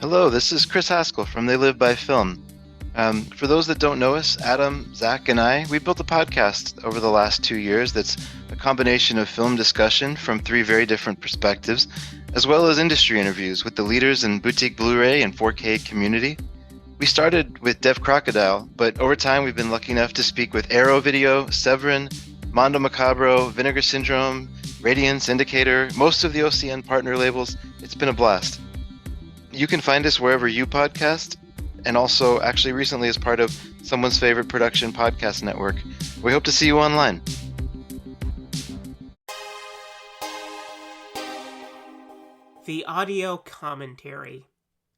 Hello, this is Chris Haskell from They Live by Film. For those that don't know us, Adam, Zach, and we built a podcast over the last 2 years that's a combination of film discussion from 3 very different perspectives, as well as industry interviews with the leaders in boutique Blu-ray and 4K community. We started with Dev Crocodile, but over time we've been lucky enough to speak with Arrow Video, Severin, Mondo Macabro, Vinegar Syndrome, Radiance, Indicator, most of the OCN partner labels. It's been a blast. You can find us wherever you podcast, and also actually recently as part of Someone's Favorite Production Podcast Network. We hope to see you online. The audio commentary.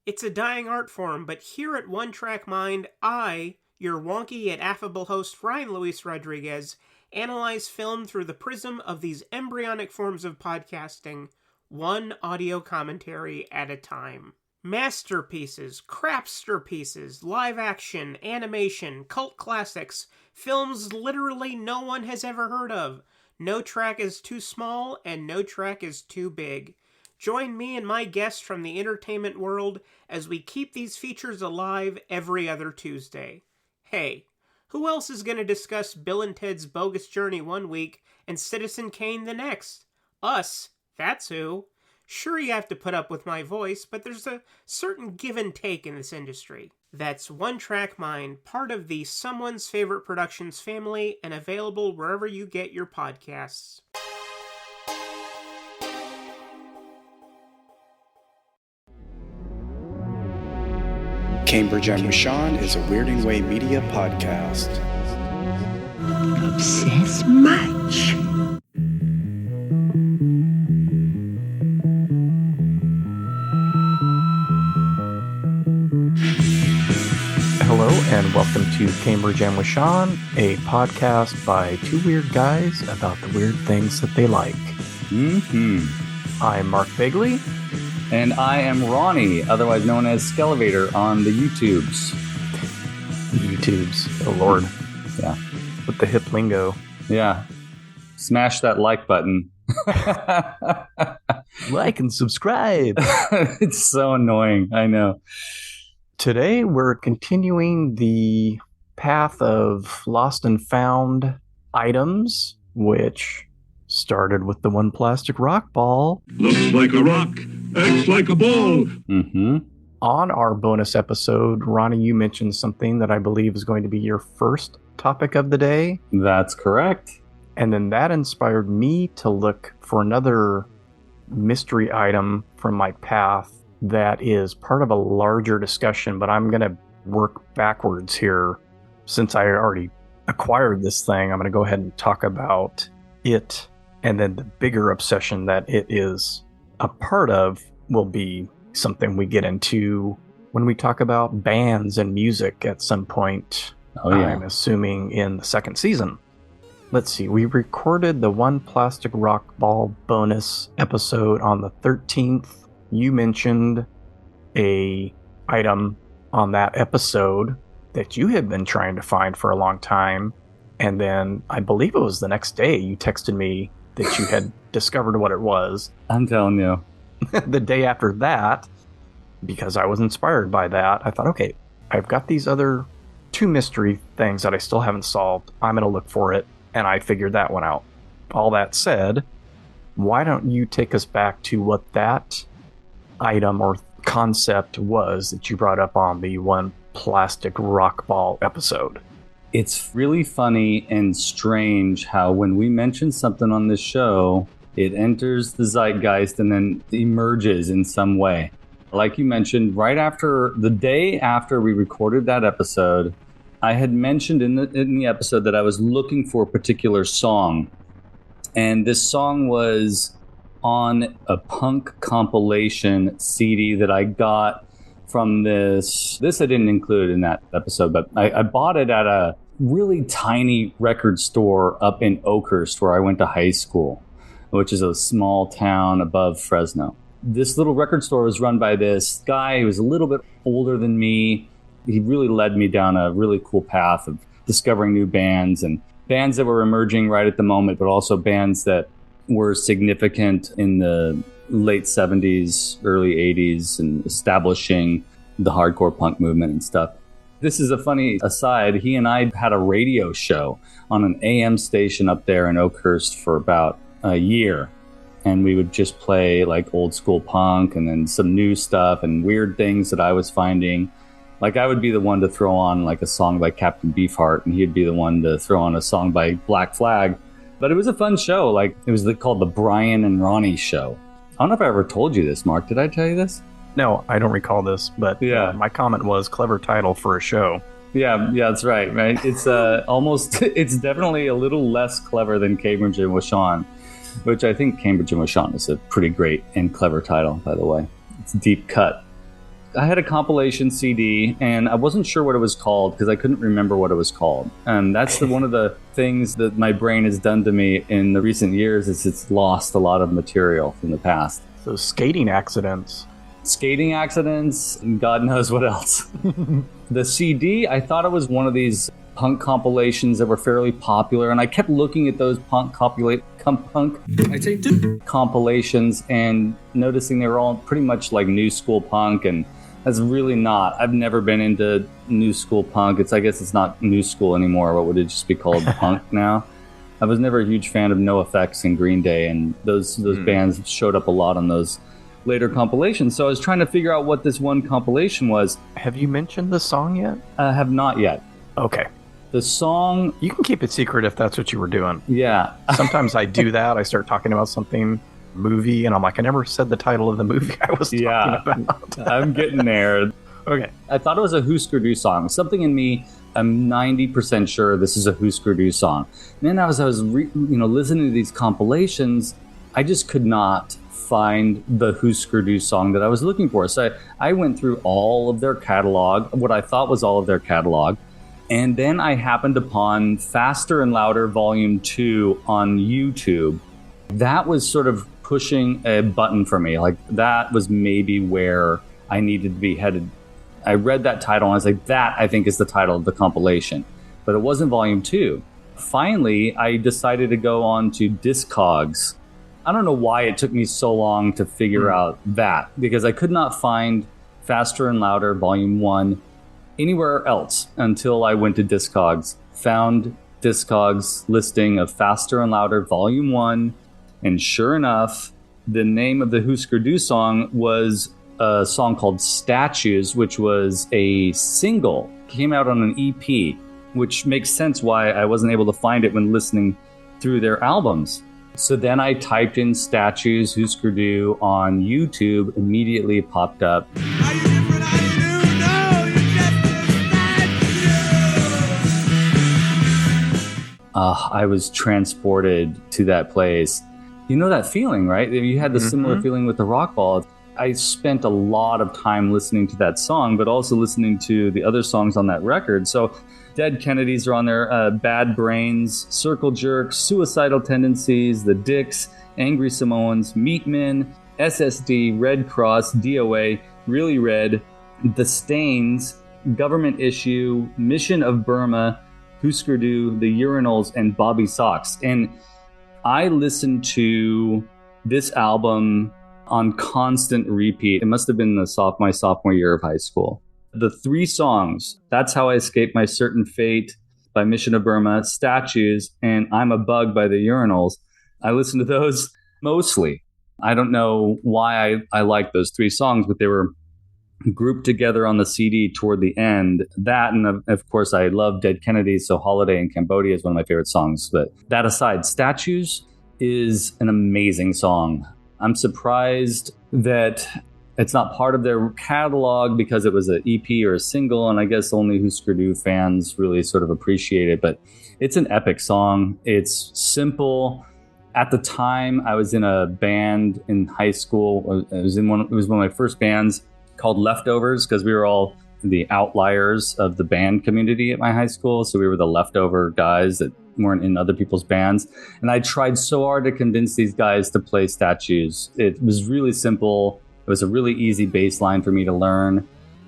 It's a dying art form, but here at One Track Mind, I, your wonky yet affable host Ryan Luis Rodriguez, analyze film through the prism of these embryonic forms of podcasting, one audio commentary at a time. Masterpieces, crapster pieces, live action, animation, cult classics, films literally no one has ever heard of. No track is too small and no track is too big. Join me and my guests from the entertainment world as we keep these features alive every other Tuesday. Hey, who else is going to discuss Bill and Ted's Bogus Journey one week and Citizen Kane the next? Us, that's who. Sure, you have to put up with my voice, but there's a certain give and take in this industry. That's One Track Mind, part of the Someone's Favorite Productions family and available wherever you get your podcasts. Cambridge and Rashawn is a Weirding Way Media podcast. Obsess much. Hello and welcome to Cambridge and Sean, a podcast by 2 weird guys about the weird things that they like. I'm Mark Bigley. And I am Ronnie, otherwise known as Skelevator on the YouTubes. Oh Lord. Yeah. With the hip lingo. Yeah. Smash that like button. Like and subscribe. It's so annoying. I know. Today we're continuing the path of lost and found items, which started with the one plastic rock ball. Looks like a rock, acts like a ball. Mm-hmm. On our bonus episode, Ronnie, you mentioned something that I believe is going to be your first topic of the day. That's correct. And then that inspired me to look for another mystery item from my path that is part of a larger discussion, but I'm going to work backwards here. Since I already acquired this thing, I'm going to go ahead and talk about it, and then the bigger obsession that it is a part of will be something we get into when we talk about bands and music at some point. Oh, yeah. I'm assuming in the second season. Let's see, we recorded the One Plastic Rock Ball bonus episode on the 13th. You mentioned a item on that episode that you had been trying to find for a long time. And then I believe it was the next day you texted me that you had discovered what it was. I'm telling you. The day after that, because I was inspired by that, I thought, okay, I've got these other 2 mystery things that I still haven't solved. I'm going to look for it. And I figured that one out. All that said, why don't you take us back to what that item or concept was that you brought up on the One Plastic Rock Ball episode? It's really funny and strange how when we mention something on this show, it enters the zeitgeist and then emerges in some way. Like you mentioned, right after the day after we recorded that episode, I had mentioned in the episode that I was looking for a particular song. And this song was on a punk compilation CD that I got from this I didn't include in that episode, but I bought it at a really tiny record store up in Oakhurst where I went to high school, which is a small town above Fresno. This little record store was run by this guy who was a little bit older than me. He really led me down a really cool path of discovering new bands and bands that were emerging right at the moment, but also bands that were significant in the late 70s, early 80s, and establishing the hardcore punk movement and stuff. This is a funny aside. He and I had a radio show on an AM station up there in Oakhurst for about a year. And we would just play like old school punk and then some new stuff and weird things that I was finding. Like I would be the one to throw on like a song by Captain Beefheart, and he'd be the one to throw on a song by Black Flag. But it was a fun show. Like it was called the Brian and Ronnie Show. I don't know if I ever told you this, Mark. Did I tell you this? No, I don't recall this, but my comment was clever title for a show. Yeah, that's right. It's it's definitely a little less clever than Cambridge and Washawn, which I think Cambridge and Washawn is a pretty great and clever title, by the way. It's deep cut. I had a compilation CD, and I wasn't sure what it was called because I couldn't remember what it was called. And that's one of the things that my brain has done to me in the recent years is it's lost a lot of material from the past. So skating accidents, and God knows what else. The CD, I thought it was one of these punk compilations that were fairly popular, and I kept looking at those compilations and noticing they were all pretty much like new school punk, and that's really not. I've never been into new school punk. I guess it's not new school anymore. What would it just be called? Punk now? I was never a huge fan of NoFX and Green Day, and those bands showed up a lot on those later compilations. So I was trying to figure out what this one compilation was. Have you mentioned the song yet? I have not yet. Okay. The song... You can keep it secret if that's what you were doing. Yeah. Sometimes I do that. I start talking about something, movie, and I'm like, I never said the title of the movie I was talking about. I'm getting there. Okay. I thought it was a Husker Du song. Something in me, I'm 90% sure this is a Husker Du song. And then as I was listening to these compilations, I just could not find the Husker Du song that I was looking for. So I went through all of their catalog, what I thought was all of their catalog, and then I happened upon Faster and Louder Volume 2 on YouTube. That was sort of pushing a button for me. Like that was maybe where I needed to be headed. I read that title and I was like, that I think is the title of the compilation, but it wasn't Volume 2. Finally, I decided to go on to Discogs. I don't know why it took me so long to figure out that, because I could not find Faster and Louder Volume 1 anywhere else until I went to Discogs, found Discogs listing of Faster and Louder Volume 1, and sure enough, the name of the Husker Du song was a song called Statues, which was a single, came out on an EP, which makes sense why I wasn't able to find it when listening through their albums. So then I typed in Statues Husker Du on YouTube, immediately it popped up. Are you different? Are you new? No, you're just a statue. I was transported to that place. You know that feeling, right? You had the similar feeling with the rock ball. I spent a lot of time listening to that song, but also listening to the other songs on that record. So Dead Kennedys are on there, Bad Brains, Circle Jerks, Suicidal Tendencies, The Dicks, Angry Samoans, Meatmen, SSD, Red Cross, DOA, Really Red, The Stains, Government Issue, Mission of Burma, Husker Du, The Urinals, and Bobby Sox. And I listened to this album on constant repeat. It must have been my sophomore year of high school. The 3 songs, That's How I Escaped My Certain Fate by Mission of Burma, Statues, and I'm a Bug by the Urinals. I listened to those mostly. I don't know why I like those 3 songs, but they were grouped together on the CD toward the end. That, and of course, I love Dead Kennedys, so Holiday in Cambodia is one of my favorite songs. But that aside, Statues is an amazing song. I'm surprised that it's not part of their catalog because it was an EP or a single, and I guess only Husker Du fans really sort of appreciate it. But it's an epic song. It's simple. At the time, I was in a band in high school. It was one of my first bands called Leftovers, because we were all the outliers of the band community at my high school. So we were the leftover guys that weren't in other people's bands. And I tried so hard to convince these guys to play Statues. It was really simple. It was a really easy bass line for me to learn.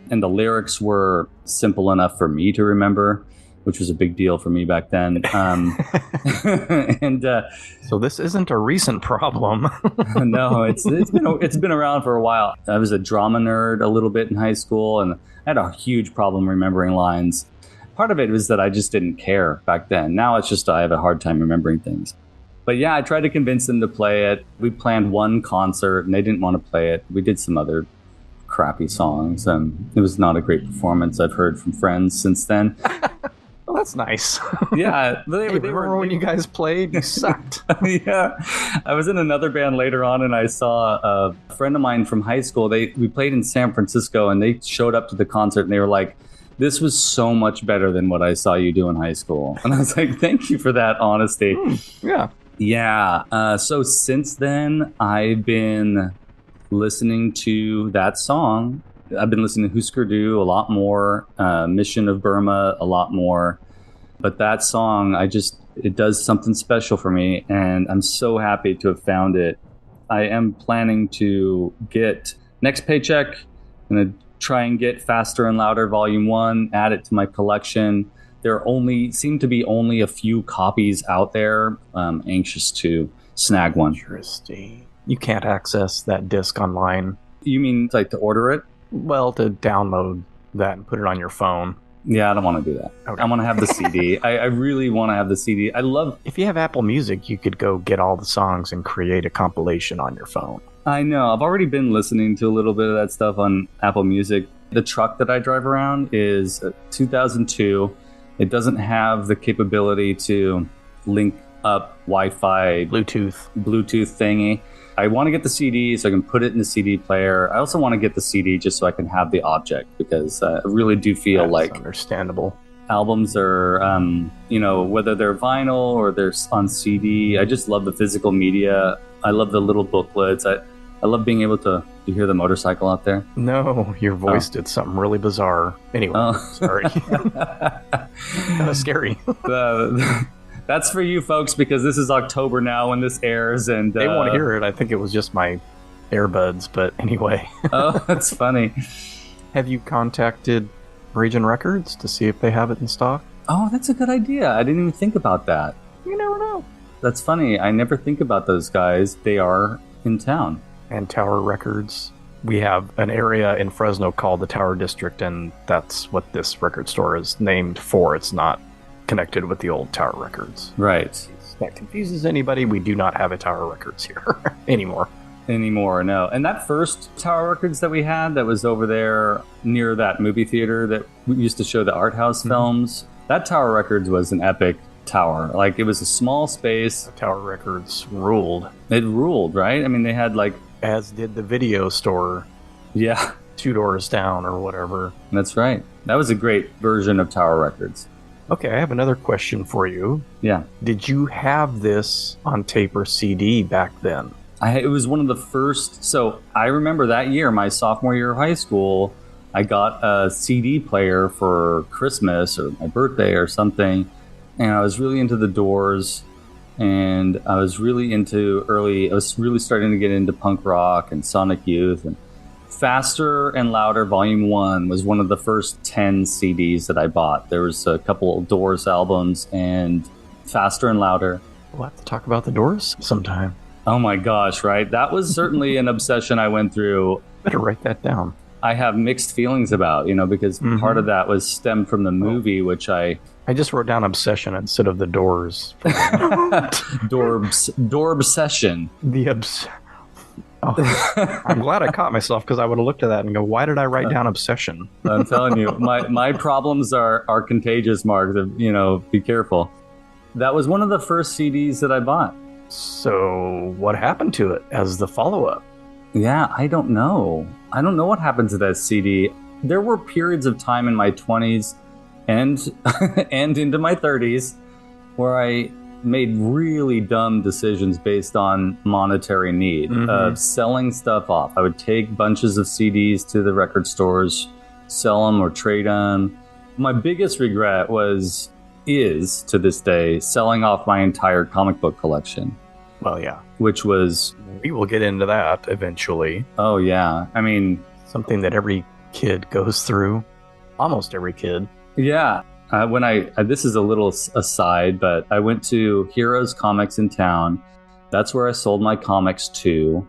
And the lyrics were simple enough for me to remember. which was a big deal for me back then. And So this isn't a recent problem. no, it's been around for a while. I was a drama nerd a little bit in high school, and I had a huge problem remembering lines. Part of it was that I just didn't care back then. Now it's just I have a hard time remembering things. But yeah, I tried to convince them to play it. We planned one concert, and they didn't want to play it. We did some other crappy songs, and it was not a great performance. I've heard from friends since then. Well, that's nice. Yeah, Hey, remember when you guys played? You sucked. Yeah, I was in another band later on, and I saw a friend of mine from high school. We played in San Francisco, and they showed up to the concert, and they were like, "This was so much better than what I saw you do in high school." And I was like, "Thank you for that honesty." Yeah. Yeah. So since then, I've been listening to that song. I've been listening to Husker Du a lot more, Mission of Burma a lot more. But that song, it does something special for me, and I'm so happy to have found it. I am planning to get next paycheck. I'm going to try and get Faster and Louder Volume 1, add it to my collection. There seem to be only a few copies out there. I'm anxious to snag one. Interesting. You can't access that disc online. You mean like to order it? Well, to download that and put it on your phone. Yeah, I don't want to do that. Okay. I want to have the CD. I really want to have the CD. If you have Apple Music, you could go get all the songs and create a compilation on your phone. I know. I've already been listening to a little bit of that stuff on Apple Music. The truck that I drive around is a 2002. It doesn't have the capability to link up Wi-Fi, Bluetooth thingy. I want to get the CD so I can put it in the CD player. I also want to get the CD just so I can have the object, because I really do feel like understandable. Albums are, whether they're vinyl or they're on CD. I just love the physical media. I love the little booklets. I love being able to. Do you hear the motorcycle out there? No, your voice did something really bizarre. Anyway, sorry. Kind of scary. That's for you folks, because this is October now when this airs, and they won't hear it. I think it was just my earbuds, but anyway. Oh, that's funny. Have you contacted Ragin' Records to see if they have it in stock? Oh, that's a good idea. I didn't even think about that. You never know. That's funny. I never think about those guys. They are in town. And Tower Records. We have an area in Fresno called the Tower District, and that's what this record store is named for. It's not connected with the old Tower Records. Right. If that confuses anybody, we do not have a Tower Records here anymore. No. And that first Tower Records that we had that was over there near that movie theater that we used to show the art house films, that Tower Records was an epic tower. Like, it was a small space. The Tower Records ruled. It ruled, right? I mean, they had like... As did the video store. Yeah. 2 doors down or whatever. That's right. That was a great version of Tower Records. Okay, I have another question for you. Yeah. Did you have this on tape or CD back then? It was one of the first. So I remember that year, my sophomore year of high school, I got a CD player for Christmas or my birthday or something. And I was really into the Doors. And I was really starting to get into punk rock and Sonic Youth. And Faster and Louder Volume 1 was one of the first 10 CDs that I bought. There was a couple of Doors albums and Faster and Louder. We'll have to talk about the Doors sometime. Oh my gosh, right? That was certainly an obsession I went through. Better write that down. I have mixed feelings about, because part of that was stemmed from the movie, which I just wrote down obsession instead of the Doors. Door obsession. I'm glad I caught myself, because I would have looked at that and go, why did I write down obsession? I'm telling you, my problems are contagious, Mark. Be careful. That was one of the first CDs that I bought. So what happened to it as the follow-up? Yeah, I don't know. I don't know what happened to that CD. There were periods of time in my 20s and into my 30s where I made really dumb decisions based on monetary need of selling stuff off. I would take bunches of CDs to the record stores, sell them or trade them. My biggest regret is to this day selling off my entire comic book collection. Well, yeah. Which was... We will get into that eventually. Oh, yeah. I mean... Something that every kid goes through. Almost every kid. Yeah. This is a little aside, but I went to Heroes Comics in town. That's where I sold my comics to.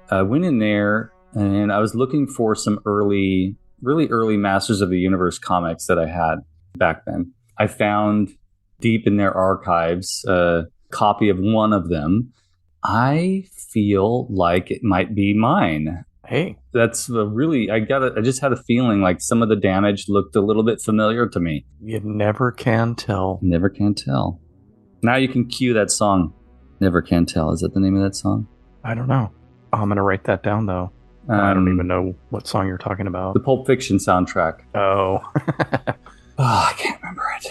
I went in there and I was looking for some really early Masters of the Universe comics that I had back then. I found deep in their archives a copy of one of them. I feel like it might be mine. Hey, that's I just had a feeling like some of the damage looked a little bit familiar to me. You never can tell. Never can tell. Now you can cue that song. Never Can Tell. Is that the name of that song? I don't know. I'm going to write that down, though. I don't even know what song you're talking about. The Pulp Fiction soundtrack. Oh. I can't remember it.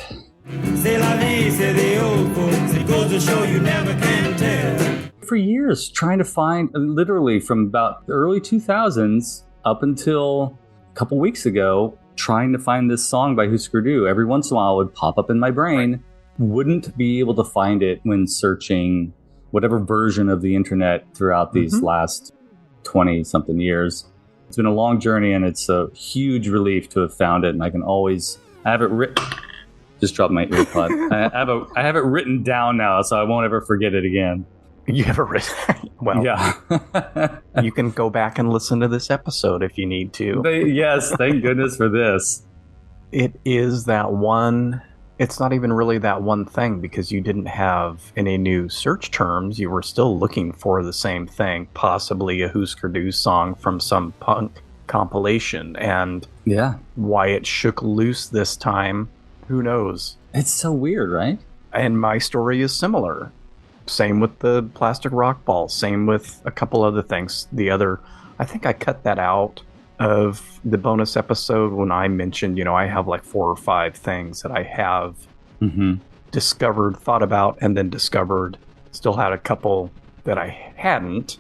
C'est la vie, c'est the old folks. It goes to show you never can tell. For years, trying to find, literally from about the early 2000s up until a couple weeks ago, trying to find this song by Husker Du. Every once in a while it would pop up in my brain. Wouldn't be able to find it when searching whatever version of the internet throughout these last 20-something years. It's been a long journey, and it's a huge relief to have found it, and I have it written. Just dropped my earpod. I have it written down now, so I won't ever forget it again. You have it written? Well, yeah. You can go back and listen to this episode if you need to. Yes, thank goodness for this. It is that one. It's not even really that one thing, because you didn't have any new search terms. You were still looking for the same thing, possibly a Husker Du song from some punk compilation. And why it shook loose this time, who knows? It's so weird, right? And my story is similar. Same with the plastic rock ball. Same with a couple other things. I think I cut that out of the bonus episode when I mentioned, I have like 4 or 5 things that I have discovered, thought about, and then discovered. Still had a couple that I hadn't.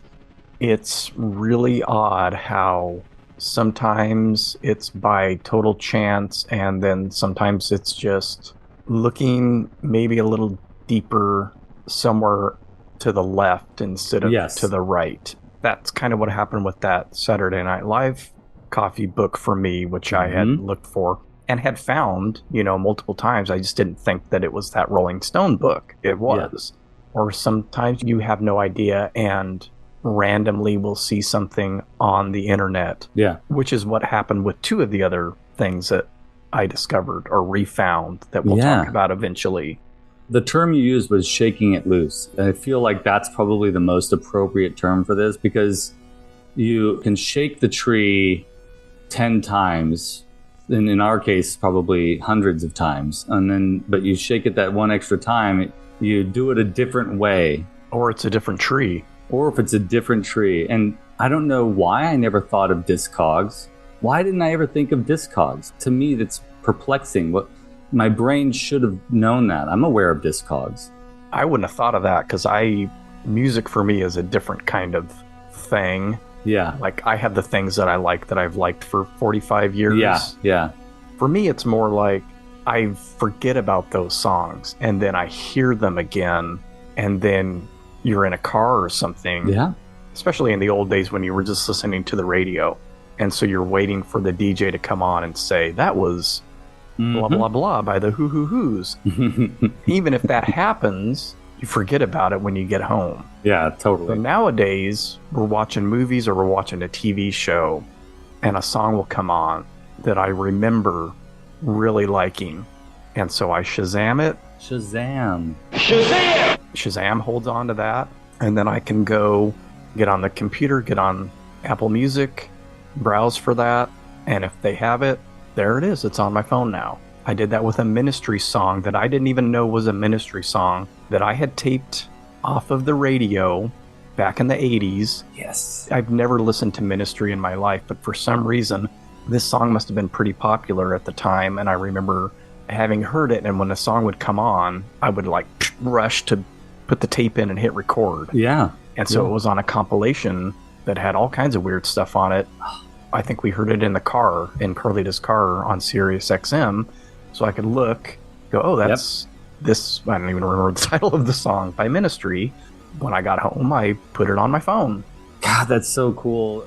It's really odd how sometimes it's by total chance, and then sometimes it's just looking maybe a little deeper somewhere to the left instead of to the right. That's kind of what happened with that Saturday Night Live coffee book for me, which I had looked for and had found, multiple times. I just didn't think that it was that Rolling Stone book. It was. Yeah. Or sometimes you have no idea and randomly will see something on the internet. Yeah. Which is what happened with 2 of the other things that I discovered or refound that we'll talk about eventually. The term you used was shaking it loose. I feel like that's probably the most appropriate term for this, because you can shake the tree 10 times, and in our case, probably hundreds of times. But you shake it that one extra time, you do it a different way. Or it's a different tree. Or if it's a different tree. And I don't know why I never thought of Discogs. Why didn't I ever think of Discogs? To me, that's perplexing. My brain should have known that. I'm aware of Discogs. I wouldn't have thought of that, because music for me is a different kind of thing. Yeah. Like, I have the things that I like that I've liked for 45 years. Yeah. For me, it's more like I forget about those songs, and then I hear them again, and then you're in a car or something. Yeah. Especially in the old days when you were just listening to the radio. And so you're waiting for the DJ to come on and say, that was blah, blah, blah by the Hoo Hoo Hoos. Even if that happens, you forget about it when you get home. Yeah, totally. But nowadays, we're watching movies or we're watching a TV show, and a song will come on that I remember really liking. And so I Shazam it. Shazam! Shazam holds on to that. And then I can go get on the computer, get on Apple Music, browse for that. And if they have it, there it is. It's on my phone now. I did that with a Ministry song that I didn't even know was a Ministry song that I had taped off of the radio back in the 80s. Yes. I've never listened to Ministry in my life, but for some reason, this song must have been pretty popular at the time. And I remember having heard it, and when the song would come on, I would rush to put the tape in and hit record. Yeah. And so it was on a compilation that had all kinds of weird stuff on it. I think we heard it in the car, in Carlita's car on Sirius XM. So I could look, go, oh, that's this. I don't even remember the title of the song by Ministry. When I got home, I put it on my phone. God, that's so cool.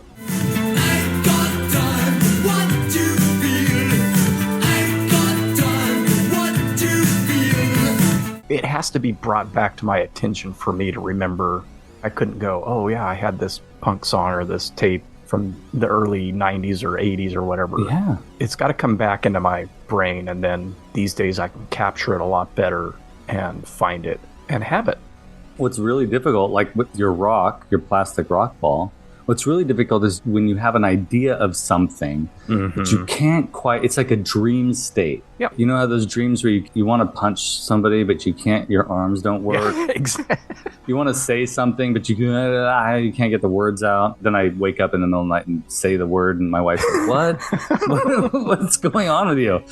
has to be brought back to my attention for me to remember. I couldn't go, oh yeah, I had this punk song or this tape from the early 90s or 80s or whatever. Yeah. It's got to come back into my brain, and then these days I can capture it a lot better and find it and have it. What's really difficult, like with your plastic rock ball, what's really difficult is when you have an idea of something, but you can't quite, it's like a dream state. Yep. You know how those dreams where you want to punch somebody, but you can't, your arms don't work. Yeah, exactly. You want to say something, but you can't get the words out. Then I wake up in the middle of the night and say the word, and my wife's like, what? What's going on with you?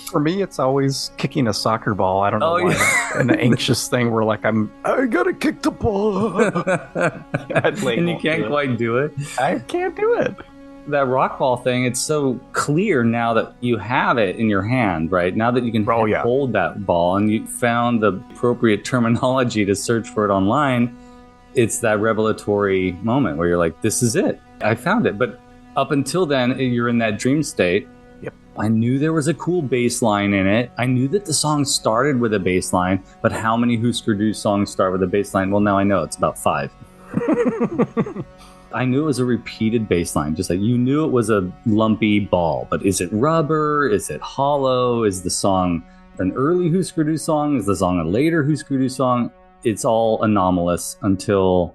For me, it's always kicking a soccer ball. I don't know why. Yeah. An anxious thing where like I gotta kick the ball. And you can't quite do it. I can't do it. That rock ball thing, it's so clear now that you have it in your hand, right? Now that you can hold that ball and you found the appropriate terminology to search for it online, it's that revelatory moment where you're like, this is it. I found it. But up until then, you're in that dream state. Yep. I knew there was a cool bass line in it. I knew that the song started with a bass line, but how many Husker Du songs start with a bass line? Well, now I know it's about 5. I knew it was a repeated bass line, just like you knew it was a lumpy ball, but is it rubber? Is it hollow? Is the song an early Husker Du song? Is the song a later Husker Du song? It's all anomalous until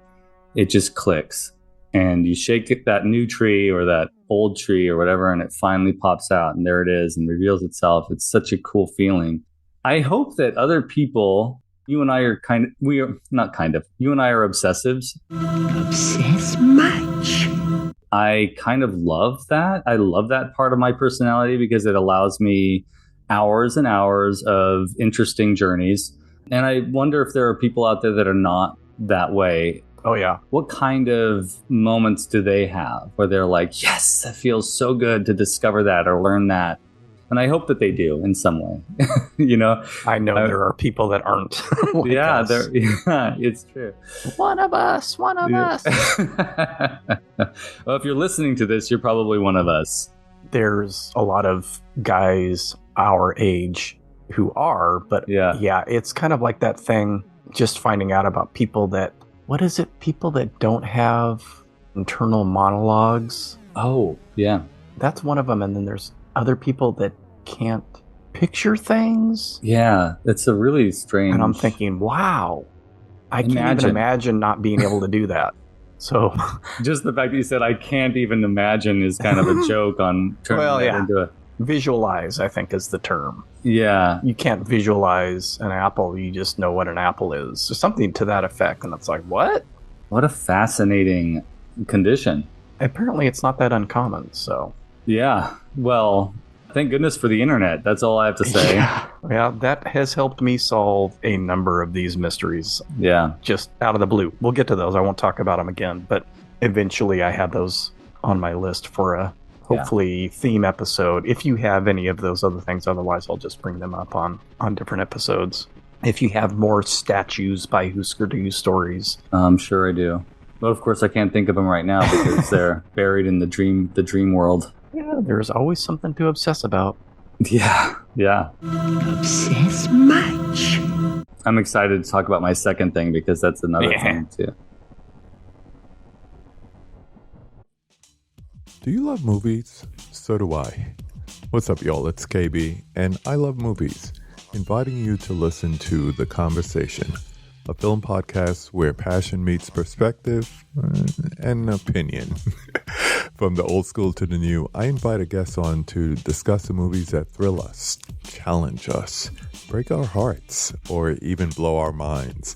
it just clicks. And you shake that new tree or that old tree or whatever, and it finally pops out, and there it is, and reveals itself. It's such a cool feeling. I hope that other people, you and I are you and I are obsessives. Obsess much. I kind of love that. I love that part of my personality because it allows me hours and hours of interesting journeys. And I wonder if there are people out there that are not that way. Oh, yeah. What kind of moments do they have where they're like, yes, that feels so good to discover that or learn that? And I hope that they do in some way, you know? I know there are people that aren't. Like yeah, us. It's true. One of us. Well, if you're listening to this, you're probably one of us. There's a lot of guys our age who are, but yeah, it's kind of like that thing, just finding out about people that, people that don't have internal monologues. Oh, yeah. That's one of them. And then there's other people that can't picture things. Yeah, it's a really strange... And I'm thinking, wow, I can't even imagine not being able to do that. So just the fact that you said I can't even imagine is kind of a joke on turning that into a... Visualize, I think, is the term. Yeah. You can't visualize an apple. You just know what an apple is. So something to that effect. And it's like, what? What a fascinating condition. Apparently it's not that uncommon, so... Yeah, well, thank goodness for the internet. That's all I have to say. Yeah, that has helped me solve a number of these mysteries. Yeah. Just out of the blue. We'll get to those. I won't talk about them again, but eventually I have those on my list for a hopefully theme episode. If you have any of those other things, otherwise I'll just bring them up on different episodes. If you have more statues by Husker Du stories. I'm sure I do. But of course I can't think of them right now because they're buried in the dream world. Yeah, there's always something to obsess about. Yeah. Obsess much. I'm excited to talk about my second thing because that's another thing too. Do you love movies? So do I. What's up, y'all? It's KB, and I love movies. Inviting you to listen to The Conversation, a film podcast where passion meets perspective and opinion. From the old school to the new, I invite a guest on to discuss the movies that thrill us, challenge us, break our hearts, or even blow our minds.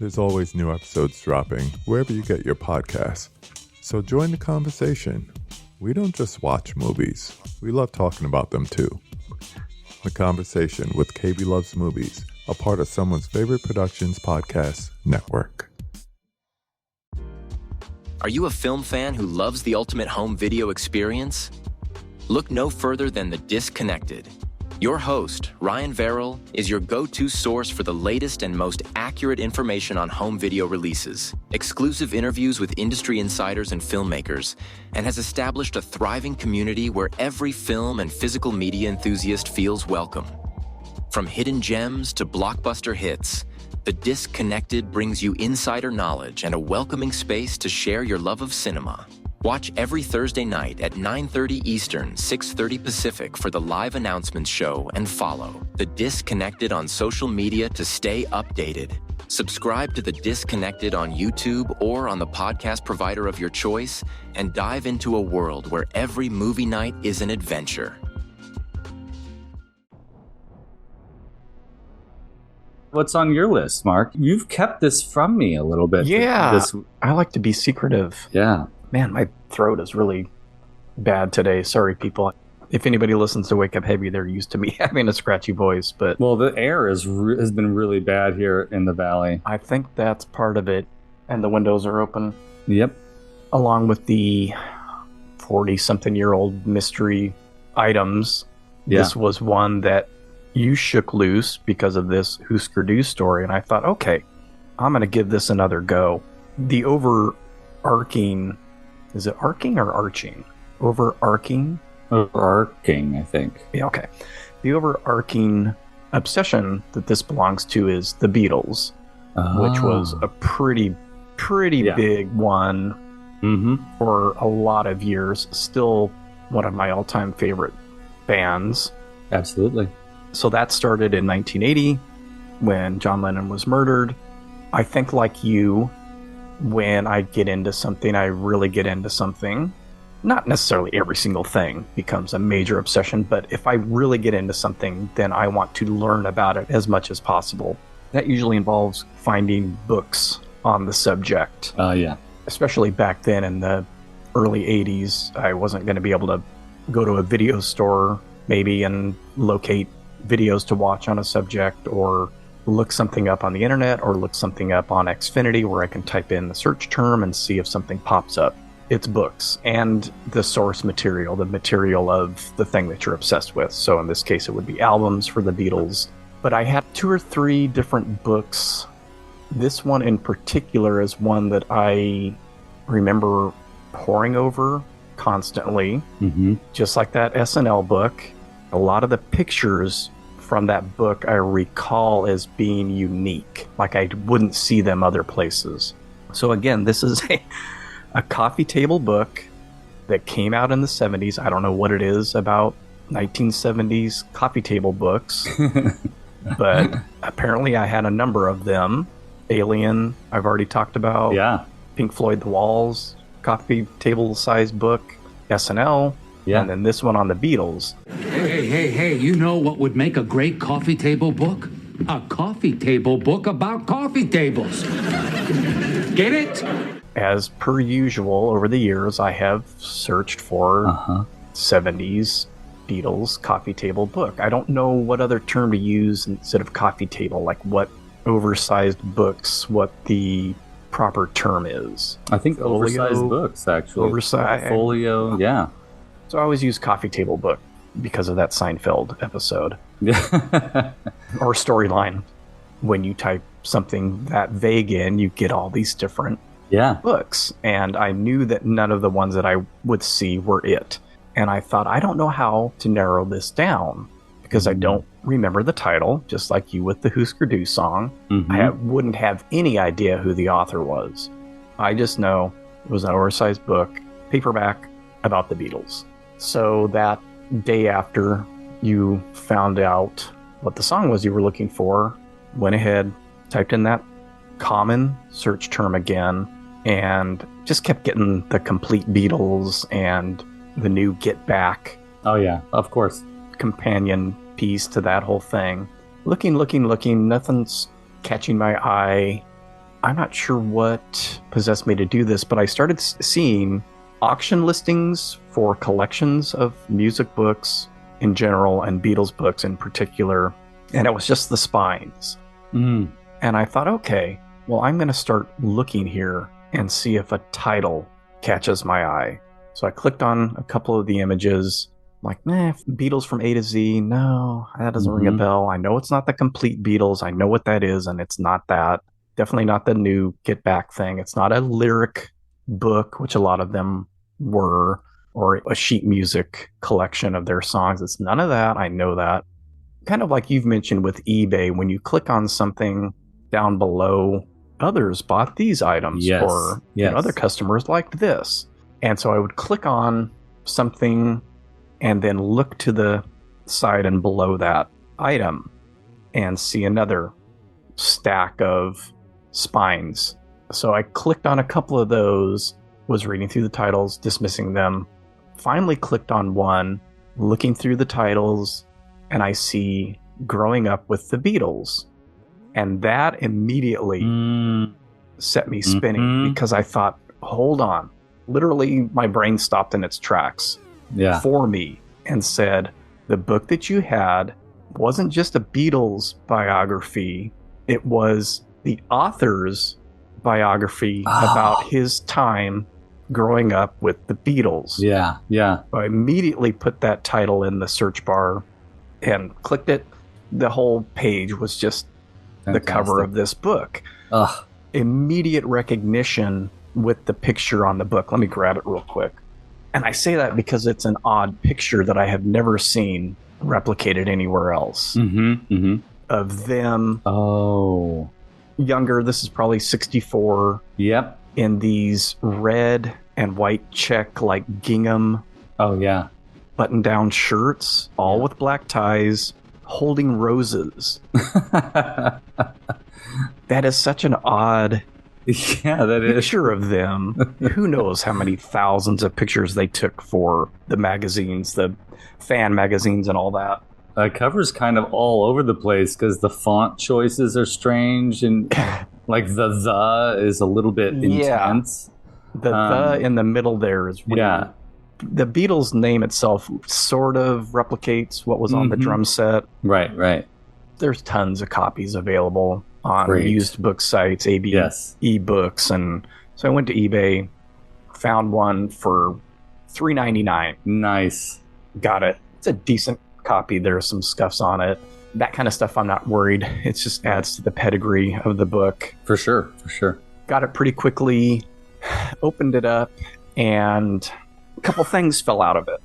There's always new episodes dropping wherever you get your podcasts. So join the conversation. We don't just watch movies. We love talking about them too. The Conversation with KB Loves Movies, a part of Someone's Favorite Productions podcast network. Are you a film fan who loves the ultimate home video experience? Look no further than The Disconnected. Your host, Ryan Verrill, is your go-to source for the latest and most accurate information on home video releases, exclusive interviews with industry insiders and filmmakers, and has established a thriving community where every film and physical media enthusiast feels welcome. From hidden gems to blockbuster hits, The Disconnected brings you insider knowledge and a welcoming space to share your love of cinema. Watch every Thursday night at 9:30 Eastern, 6:30 Pacific for the live announcements show and follow The Disconnected on social media to stay updated. Subscribe to The Disconnected on YouTube or on the podcast provider of your choice and dive into a world where every movie night is an adventure. What's on your list, Mark? You've kept this from me a little bit. Yeah, I like to be secretive. Yeah. Man, my throat is really bad today. Sorry, people. If anybody listens to Wake Up Heavy, they're used to me having a scratchy voice. But well, the air has been really bad here in the valley. I think that's part of it. And the windows are open. Yep. Along with the 40-something-year-old mystery items. Yeah. This was one that you shook loose because of this Husker Du story. And I thought, okay, I'm going to give this another go. The overarching... Is it arcing or arching? Overarching? Overarching, I think. Yeah, okay. The overarching obsession that this belongs to is the Beatles, which was a pretty big one for a lot of years. Still one of my all-time favorite bands. Absolutely. So that started in 1980 when John Lennon was murdered. I think like you, when I get into something, I really get into something. Not necessarily every single thing becomes a major obsession, but if I really get into something, then I want to learn about it as much as possible. That usually involves finding books on the subject. Yeah. Especially back then in the early 80s, I wasn't going to be able to go to a video store maybe and locate videos to watch on a subject, or look something up on the internet, or look something up on Xfinity where I can type in the search term and see if something pops up. It's books and the source material, the material of the thing that you're obsessed with. So in this case, it would be albums for the Beatles. But I had 2 or 3 different books. This one in particular is one that I remember poring over constantly, just like that SNL book. A lot of the pictures from that book I recall as being unique, like I wouldn't see them other places. So again, this is a coffee table book that came out in the 70s. I don't know what it is about 1970s coffee table books, but apparently I had a number of them. Alien, I've already talked about. Yeah. Pink Floyd The Walls, coffee table size book. SNL. Yeah. And then this one on the Beatles. Hey, you know what would make a great coffee table book? A coffee table book about coffee tables. Get it? As per usual, over the years, I have searched for 70s Beatles coffee table book. I don't know what other term to use instead of coffee table, like what oversized books, what the proper term is. I think oversized books, actually. Oversized. Folio, yeah. So I always use coffee table book because of that Seinfeld episode. Or storyline. When you type something that vague in, you get all these different books. And I knew that none of the ones that I would see were it. And I thought, I don't know how to narrow this down because I don't remember the title, just like you with the Husker Du song. I wouldn't have any idea who the author was. I just know it was an oversized book, paperback, about the Beatles. So that day after you found out what the song was you were looking for, went ahead, typed in that common search term again, and just kept getting the complete Beatles and the new Get Back. Oh yeah, of course. Companion piece to that whole thing. Looking, nothing's catching my eye. I'm not sure what possessed me to do this, but I started seeing auction listings for collections of music books in general and Beatles books in particular, and it was just the spines. And I thought, okay, well, I'm going to start looking here and see if a title catches my eye. So I clicked on a couple of the images. I'm like, Beatles from A to Z, no, that doesn't ring a bell. I know it's not the complete Beatles. I know what that is, and it's not that. Definitely not the new Get Back thing. It's not a lyric book, which a lot of them were, or a sheet music collection of their songs. It's none of that. I know that. Kind of like you've mentioned with eBay, when you click on something down below, others bought these items, Yes. or you know, other customers liked this. And so I would click on something and then look to the side and below that item and see another stack of spines. So I clicked on a couple of those, was reading through the titles, dismissing them, finally clicked on one, looking through the titles, and I see Growing Up with the Beatles. And that immediately set me spinning because I thought, hold on. Literally, my brain stopped in its tracks for me and said, the book that you had wasn't just a Beatles biography, it was the author's biography about his time growing up with the Beatles. Yeah, yeah. I immediately put that title in the search bar and clicked it. The whole page was just the cover of this book. Immediate recognition with the picture on the book. Let me grab it real quick. And I say that because it's an odd picture that I have never seen replicated anywhere else. Of them. Younger. This is probably 64. Yep. In these red and white check, like gingham. Button-down shirts, all with black ties, holding roses. That is such an odd picture of them. Who knows how many thousands of pictures they took for the magazines, the fan magazines and all that. The cover's kind of all over the place because the font choices are strange, and like the is a little bit intense. The in the middle there is weird. Yeah. The Beatles name itself sort of replicates what was on the drum set. Right, right. There's tons of copies available on used book sites, ebooks, and so I went to eBay, found one for $3.99. Nice. Got it. It's a decent copy. There's some scuffs on it. That kind of stuff, I'm not worried. It just adds to the pedigree of the book. For sure, for sure. Got it pretty quickly, opened it up, and a couple things fell out of it.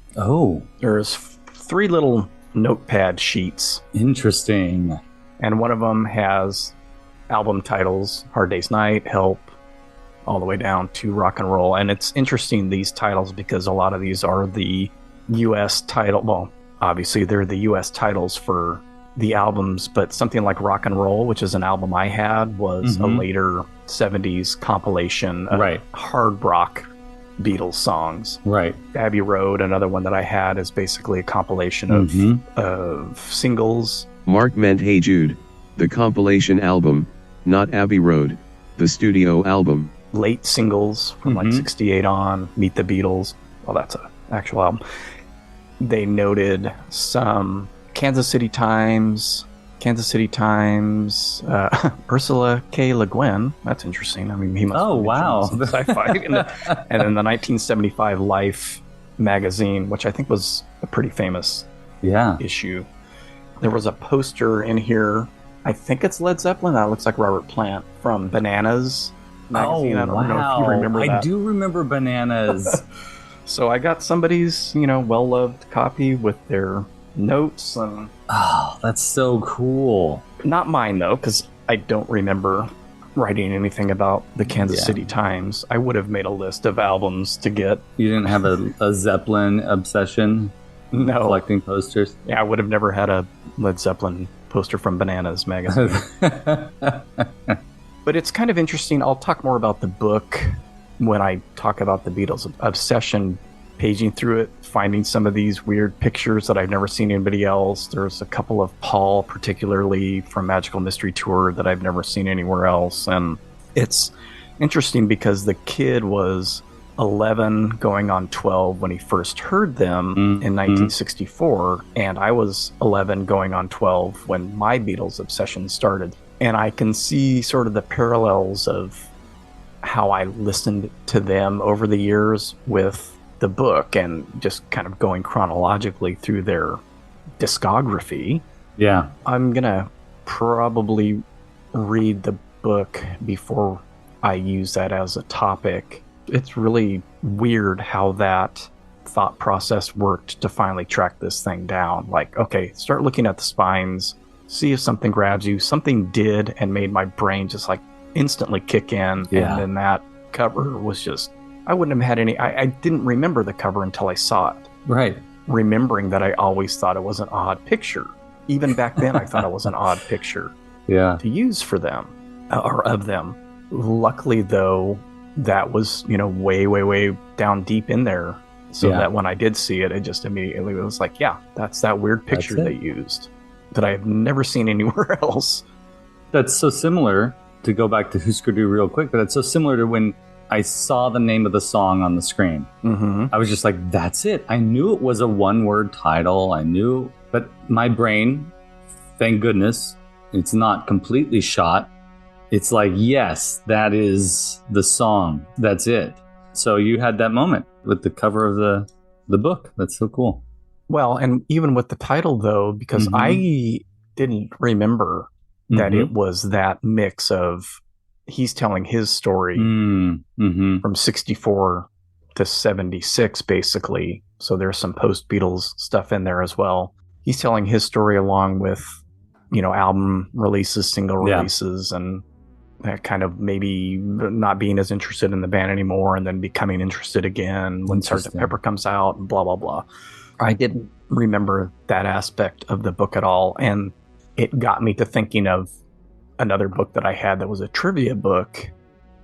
There's 3 little notepad sheets. Interesting. And one of them has album titles, Hard Day's Night, Help, all the way down to Rock and Roll. And it's interesting, these titles, because a lot of these are the U.S. title. Well, obviously they're the U.S. titles for the albums, but something like Rock and Roll, which is an album I had, was a later 70s compilation of hard rock Beatles songs. Right. Abbey Road, another one that I had, is basically a compilation of singles. Mark meant Hey Jude, the compilation album, not Abbey Road, the studio album. Late singles from like 68 on, Meet the Beatles. Well, that's an actual album. They noted some Kansas City Times, Ursula K. Le Guin. That's interesting. I mean, he must have sci-fi. And then the 1975 Life magazine, which I think was a pretty famous issue. There was a poster in here. I think it's Led Zeppelin. That looks like Robert Plant from Bananas magazine. I don't know if you remember that. I do remember Bananas. So I got somebody's, well-loved copy with their notes and... Oh, that's so cool. Not mine, though, because I don't remember writing anything about the Kansas City Times. I would have made a list of albums to get. You didn't have a Zeppelin obsession? No. Collecting posters? Yeah, I would have never had a Led Zeppelin poster from Bananas magazine. But it's kind of interesting. I'll talk more about the book when I talk about the Beatles obsession, paging through it, finding some of these weird pictures that I've never seen anybody else. There's a couple of Paul, particularly from Magical Mystery Tour, that I've never seen anywhere else. And it's interesting because the kid was 11 going on 12 when he first heard them in 1964, and I was 11 going on 12 when my Beatles obsession started. And I can see sort of the parallels of how I listened to them over the years with the book, and just kind of going chronologically through their discography. Yeah. I'm gonna probably read the book before I use that as a topic. It's really weird how that thought process worked to finally track this thing down. Like, okay, start looking at the spines, see if something grabs you. Something did and made my brain just like instantly kick in. Yeah. And then that cover was just, I wouldn't have had any, I didn't remember the cover until I saw it. Right. Remembering that I always thought it was an odd picture. Even back then, I thought it was an odd picture Yeah. to use for them, or of them. Luckily, though, that was, way, way, way down deep in there. So Yeah. that when I did see it, it just immediately was like, yeah, that's that weird picture That's they it. used that I have never seen anywhere else. That's so similar, to go back to Husker Du real quick, but it's so similar to when I saw the name of the song on the screen. Mm-hmm. I was just like, that's it. I knew it was a one-word title. I knew, but my brain, thank goodness, it's not completely shot. It's like, yes, that is the song. That's it. So you had that moment with the cover of the book. That's so cool. Well, and even with the title, though, because Mhm. I didn't remember that it was that mix of he's telling his story Mm-hmm. from 64 to 76, basically. So there's some post-Beatles stuff in there as well. He's telling his story along with, album releases, single Yeah. releases, and that kind of maybe not being as interested in the band anymore and then becoming interested again when Sgt. Interesting. Pepper comes out and blah, blah, blah. I didn't remember that aspect of the book at all. And it got me to thinking of another book that I had that was a trivia book,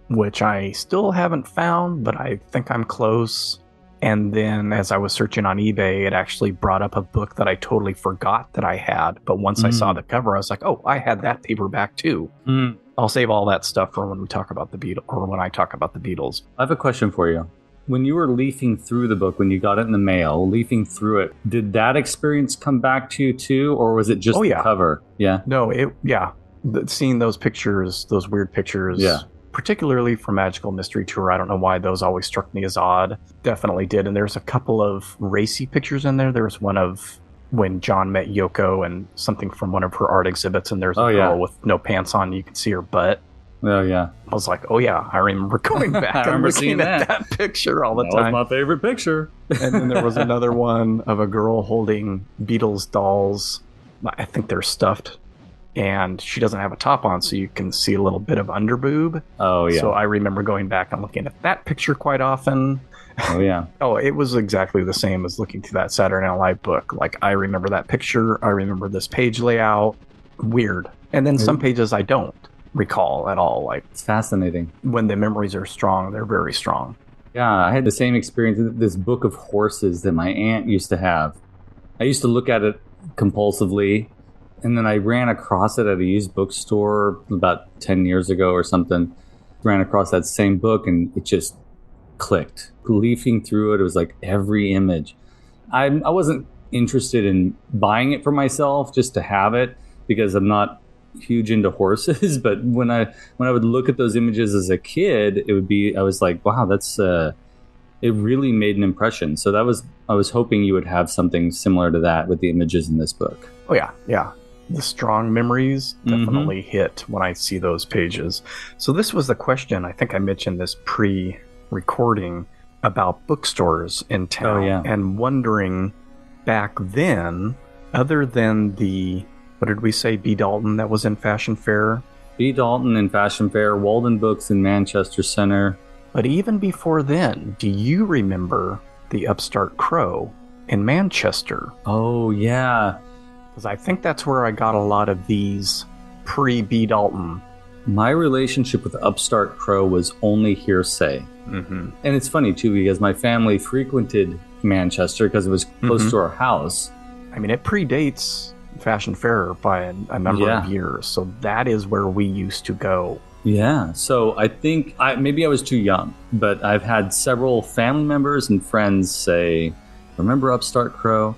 which I still haven't found, but I think I'm close. And then as I was searching on eBay, it actually brought up a book that I totally forgot that I had. But once I saw the cover, I was like, oh, I had that paperback too. Mm. I'll save all that stuff for when we talk about the Beatles, or when I talk about the Beatles. I have a question for you. When you were leafing through the book, when you got it in the mail, leafing through it, did that experience come back to you too, or was it just the cover? Yeah. No, seeing those pictures, those weird pictures, particularly for Magical Mystery Tour, I don't know why those always struck me as odd. Definitely did. And there's a couple of racy pictures in there. There was one of when John met Yoko and something from one of her art exhibits, and there's a girl with no pants on. You can see her butt. Oh, yeah. I was like, oh, yeah, I remember going back I and remember looking seeing at that. that picture all the That time. was my favorite picture. And then there was another one of a girl holding Beatles dolls. I think they're stuffed. And she doesn't have a top on, so you can see a little bit of underboob. Oh, yeah. So I remember going back and looking at that picture quite often. Oh, yeah. Oh, it was exactly the same as looking through that Saturday Night Live book. Like, I remember that picture. I remember this page layout. Weird. And then some pages I don't recall at all. Like, it's fascinating. When the memories are strong, they're very strong. Yeah, I had the same experience with this book of horses that my aunt used to have. I used to look at it compulsively, and then I ran across it at a used bookstore about 10 years ago or something. Ran across that same book, and it just clicked. Leafing through it, it was like every image. I wasn't interested in buying it for myself just to have it, because I'm not huge into horses. But when I would look at those images as a kid, I was like, wow, that's it really made an impression. So I was hoping you would have something similar to that with the images in this book. Oh yeah. The strong memories definitely hit when I see those pages. So this was the question. I think I mentioned this pre-recording about bookstores in town. Oh, yeah. And wondering back then, other than the, what did we say, B. Dalton that was in Fashion Fair? B. Dalton in Fashion Fair, Walden Books in Manchester Center. But even before then, do you remember the Upstart Crow in Manchester? Oh, yeah. Because I think that's where I got a lot of these pre-B. Dalton. My relationship with Upstart Crow was only hearsay. Mm-hmm. And it's funny, too, because my family frequented Manchester because it was close to our house. I mean, it predates Fashion Fair by a number of years. So that is where we used to go. Yeah. So I think maybe I was too young, but I've had several family members and friends say, remember Upstart Crow?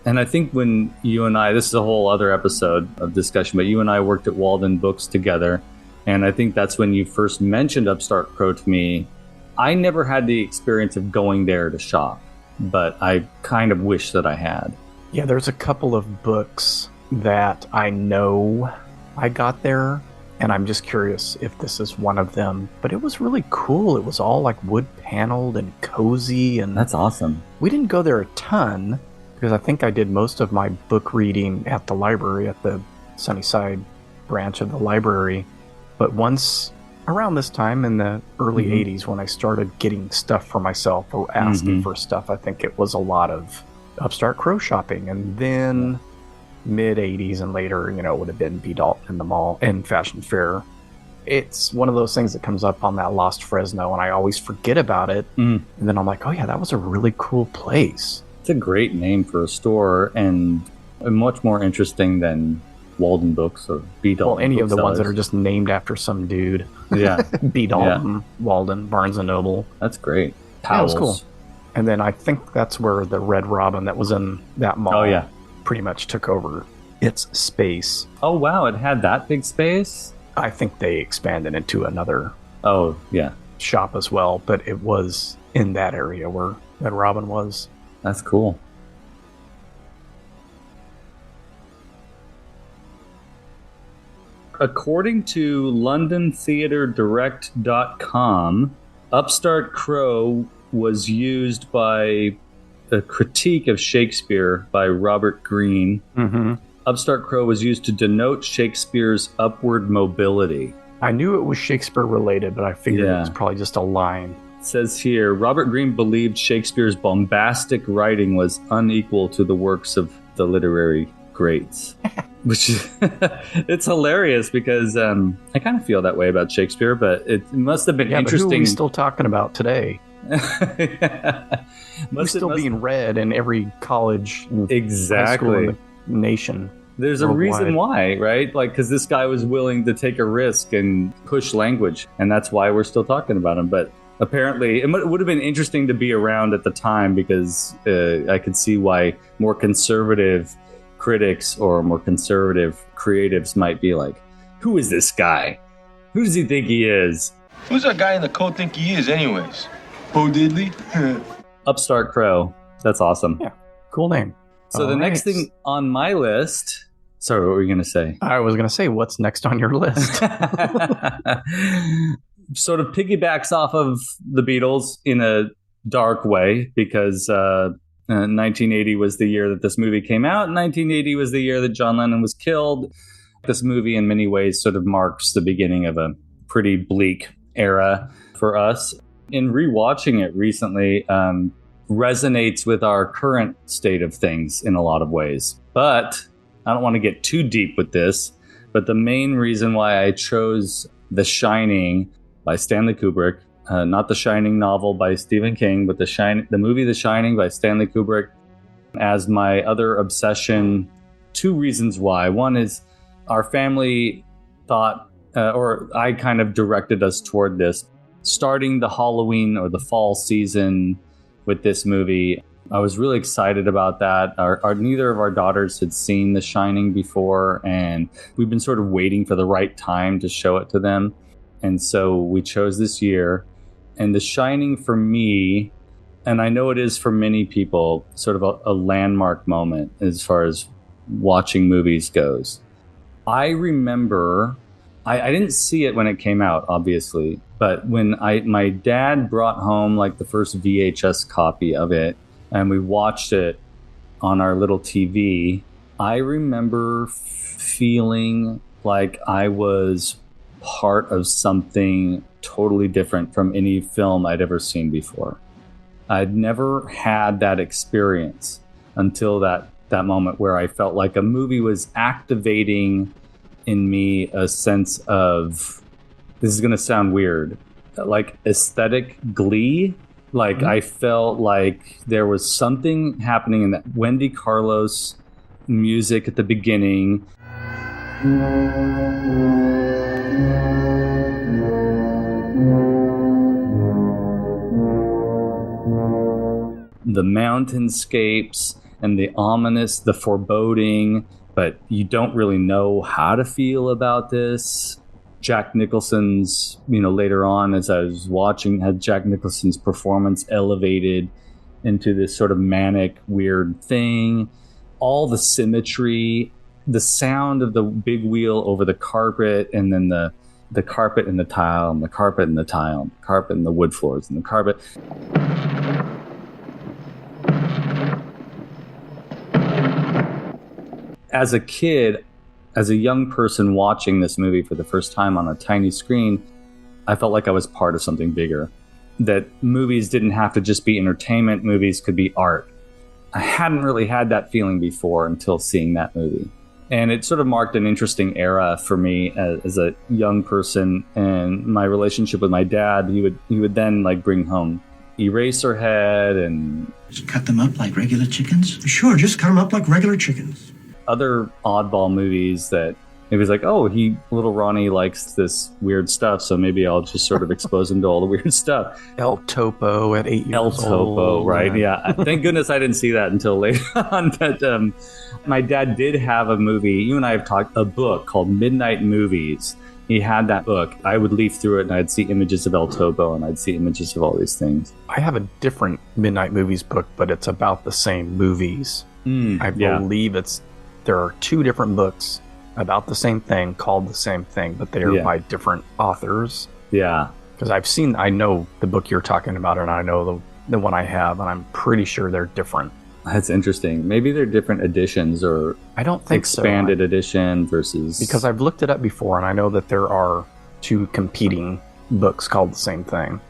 And I think when you and I, this is a whole other episode of discussion, but you and I worked at Walden Books together. And I think that's when you first mentioned Upstart Crow to me. I never had the experience of going there to shop, but I kind of wish that I had. Yeah, there's a couple of books that I know I got there, and I'm just curious if this is one of them. But it was really cool. It was all like wood paneled and cozy, and that's awesome. We didn't go there a ton because I think I did most of my book reading at the library, at the Sunnyside branch of the library. But once around this time in the early 80s, when I started getting stuff for myself or asking for stuff, I think it was a lot of Upstart Crow shopping. And then mid 80s and later, it would have been B. Dalton in the mall and Fashion Fair. It's one of those things that comes up on that Lost Fresno, and I always forget about it. And then I'm like, oh yeah, that was a really cool place. It's a great name for a store, and much more interesting than Walden Books or B. Dalton. Well, any of the ones Booksellers. that are just named after some dude. Yeah. B. Dalton, Walden, Barnes & Noble. That's great. Yeah, it was Powell's. cool. And then I think that's where the Red Robin that was in that mall pretty much took over its space. Oh, wow. It had that big space? I think they expanded into another shop as well, but it was in that area where Red Robin was. That's cool. According to LondonTheatreDirect.com, Upstart Crow was used by a critique of Shakespeare by Robert Greene. Upstart Crow was used to denote Shakespeare's upward mobility. I knew it was Shakespeare related, but I figured it was probably just a line. It says here, Robert Greene believed Shakespeare's bombastic writing was unequal to the works of the literary greats. Which it's hilarious because I kind of feel that way about Shakespeare, but it must have been interesting. But who are we still talking about today? He's still being read in every college and high school in the nation. There's a reason why, right? Like, because this guy was willing to take a risk and push language, and that's why we're still talking about him. But apparently, it would have been interesting to be around at the time because I could see why more conservative critics or more conservative creatives might be like, who is this guy? Who does he think he is? Who's that guy in the coat think he is anyways? Bo Diddley? Upstart Crow. That's awesome. Yeah, cool name. So the next thing on my list... Sorry, what were you going to say? I was going to say, what's next on your list? Sort of piggybacks off of the Beatles in a dark way because 1980 was the year that this movie came out. 1980 was the year that John Lennon was killed. This movie in many ways sort of marks the beginning of a pretty bleak era for us. In rewatching it recently, resonates with our current state of things in a lot of ways. But I don't want to get too deep with this, but the main reason why I chose The Shining by Stanley Kubrick, not The Shining novel by Stephen King, but the movie The Shining by Stanley Kubrick as my other obsession. Two reasons why. One is our family thought, or I kind of directed us toward this, starting the Halloween or the fall season with this movie. I was really excited about that. Neither of our daughters had seen The Shining before, and we've been sort of waiting for the right time to show it to them. And so we chose this year. And The Shining for me, and I know it is for many people, sort of a landmark moment as far as watching movies goes. I remember, I didn't see it when it came out, obviously, but when my dad brought home like the first VHS copy of it, and we watched it on our little TV, I remember feeling like I was part of something totally different from any film I'd ever seen before. I'd never had that experience until that moment where I felt like a movie was activating in me a sense of, this is going to sound weird, like aesthetic glee. Like I felt like there was something happening in that Wendy Carlos music at the beginning. The mountainscapes and the ominous, the foreboding, but you don't really know how to feel about this. Jack Nicholson's, later on as I was watching, had Jack Nicholson's performance elevated into this sort of manic, weird thing. All the symmetry, the sound of the big wheel over the carpet, and then the carpet and the tile, and the carpet and the tile, and the carpet and the wood floors, and the carpet. As a kid, As a young person watching this movie for the first time on a tiny screen, I felt like I was part of something bigger. That movies didn't have to just be entertainment, movies could be art. I hadn't really had that feeling before until seeing that movie. And it sort of marked an interesting era for me as a young person, and my relationship with my dad. He would then like bring home Eraserhead and just cut them up like regular chickens? Sure, just cut them up like regular chickens. Other oddball movies that it was like, oh, little Ronnie likes this weird stuff, so maybe I'll just sort of expose him to all the weird stuff. El Topo at 8 years El old. Topo, right? Yeah. Thank goodness I didn't see that until later on. But my dad did have a movie. You and I have talked a book called Midnight Movies. He had that book. I would leaf through it and I'd see images of El Topo and I'd see images of all these things. I have a different Midnight Movies book, but it's about the same movies. I believe there are 2 different books about the same thing, called the same thing, but they are by different authors. Yeah. Because I know the book you're talking about, and I know the one I have, and I'm pretty sure they're different. That's interesting. Maybe they're different editions, or I don't think expanded edition versus... Because I've looked it up before, and I know that there are 2 competing books called the same thing.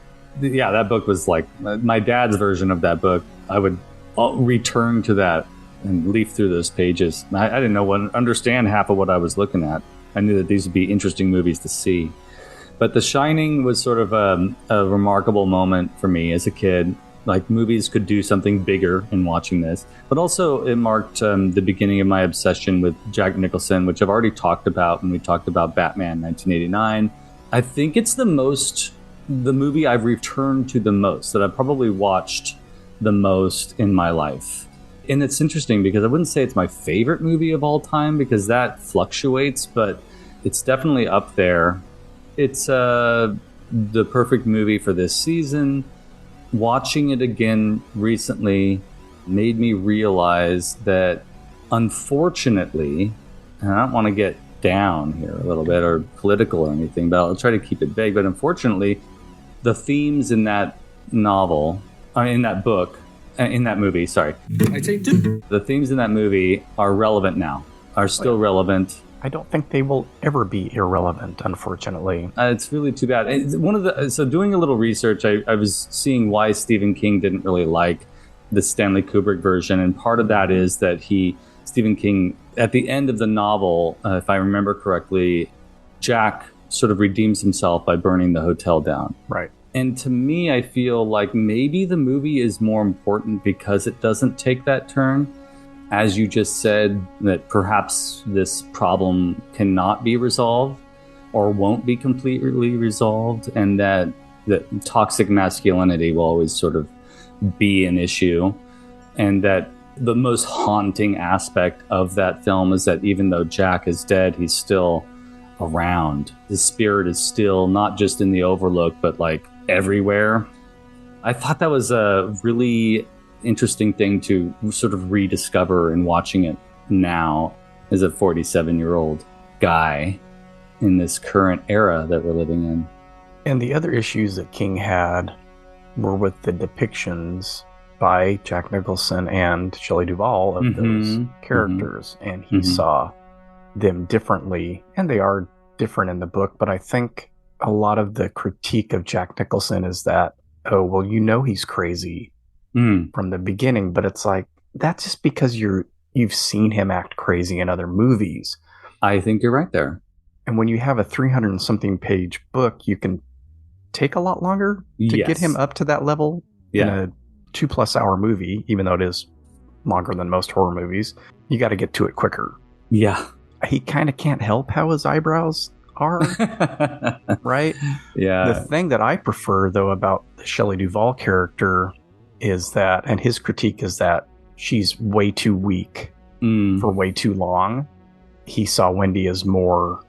Yeah, that book was like my dad's version of that book. I would return to that and leaf through those pages. I didn't understand half of what I was looking at. I knew that these would be interesting movies to see. But The Shining was sort of a remarkable moment for me as a kid. Like, movies could do something bigger in watching this. But also it marked the beginning of my obsession with Jack Nicholson, which I've already talked about when we talked about Batman 1989. I think it's the movie I've returned to the most, that I've probably watched the most in my life. And it's interesting because I wouldn't say it's my favorite movie of all time, because that fluctuates, but it's definitely up there. It's the perfect movie for this season. Watching it again recently made me realize that, unfortunately, and I don't want to get down here a little bit or political or anything, but I'll try to keep it vague, but unfortunately, the themes in that novel, in that book, in that movie, sorry. I take 2. The themes in that movie are relevant now, are still relevant. I don't think they will ever be irrelevant, unfortunately. It's really too bad. So doing a little research, I was seeing why Stephen King didn't really like the Stanley Kubrick version, and part of that is that Stephen King, at the end of the novel, if I remember correctly, Jack sort of redeems himself by burning the hotel down. Right. And to me, I feel like maybe the movie is more important because it doesn't take that turn. As you just said, that perhaps this problem cannot be resolved or won't be completely resolved, and that toxic masculinity will always sort of be an issue. And that the most haunting aspect of that film is that even though Jack is dead, he's still around. His spirit is still not just in the Overlook, but like everywhere. I thought that was a really interesting thing to sort of rediscover in watching it now as a 47-year-old guy in this current era that we're living in. And the other issues that King had were with the depictions by Jack Nicholson and Shelley Duvall of those characters. And he saw them differently, and they are different in the book, but I think a lot of the critique of Jack Nicholson is that, oh, well, he's crazy from the beginning, but it's like, that's just because you've seen him act crazy in other movies. I think you're right there. And when you have a 300 and something page book, you can take a lot longer to get him up to that level in a 2+ hour movie, even though it is longer than most horror movies. You got to get to it quicker. Yeah. He kind of can't help how his eyebrows are, right? Yeah. The thing that I prefer, though, about the Shelley Duvall character is that, and his critique is that she's way too weak for way too long. He saw Wendy as more,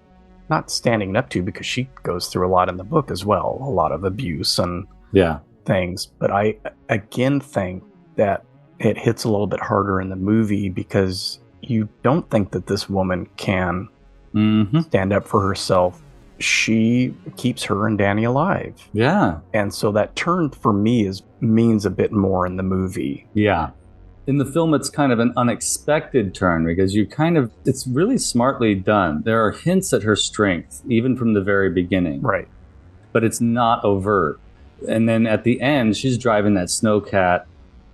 not standing up to, because she goes through a lot in the book as well, a lot of abuse and things. But I, again, think that it hits a little bit harder in the movie because you don't think that this woman can stand up for herself. She keeps her and Danny alive. Yeah. And so that turn for me means a bit more in the movie. Yeah. In the film, it's kind of an unexpected turn because it's really smartly done. There are hints at her strength, even from the very beginning. Right. But it's not overt. And then at the end, she's driving that snowcat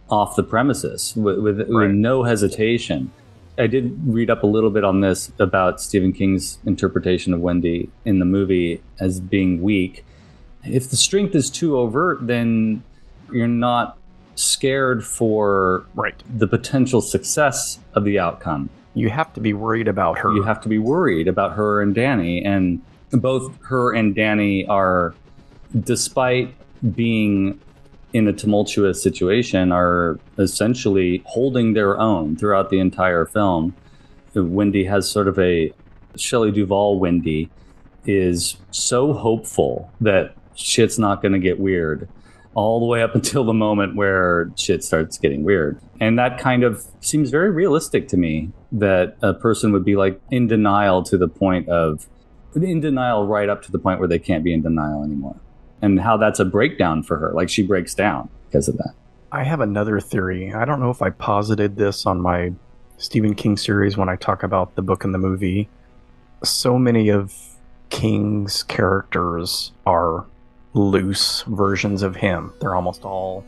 off the premises with no hesitation. I did read up a little bit on this about Stephen King's interpretation of Wendy in the movie as being weak. If the strength is too overt, then you're not scared for the potential success of the outcome. You have to be worried about her. You have to be worried about her and Danny. And both her and Danny are, despite being in a tumultuous situation, are essentially holding their own throughout the entire film. Wendy has sort of a Shelley Duvall Wendy is so hopeful that shit's not going to get weird all the way up until the moment where shit starts getting weird. And that kind of seems very realistic to me, that a person would be like in denial right up to the point where they can't be in denial anymore. And how that's a breakdown for her. Like, she breaks down because of that. I have another theory. I don't know if I posited this on my Stephen King series when I talk about the book and the movie. So many of King's characters are loose versions of him. They're almost all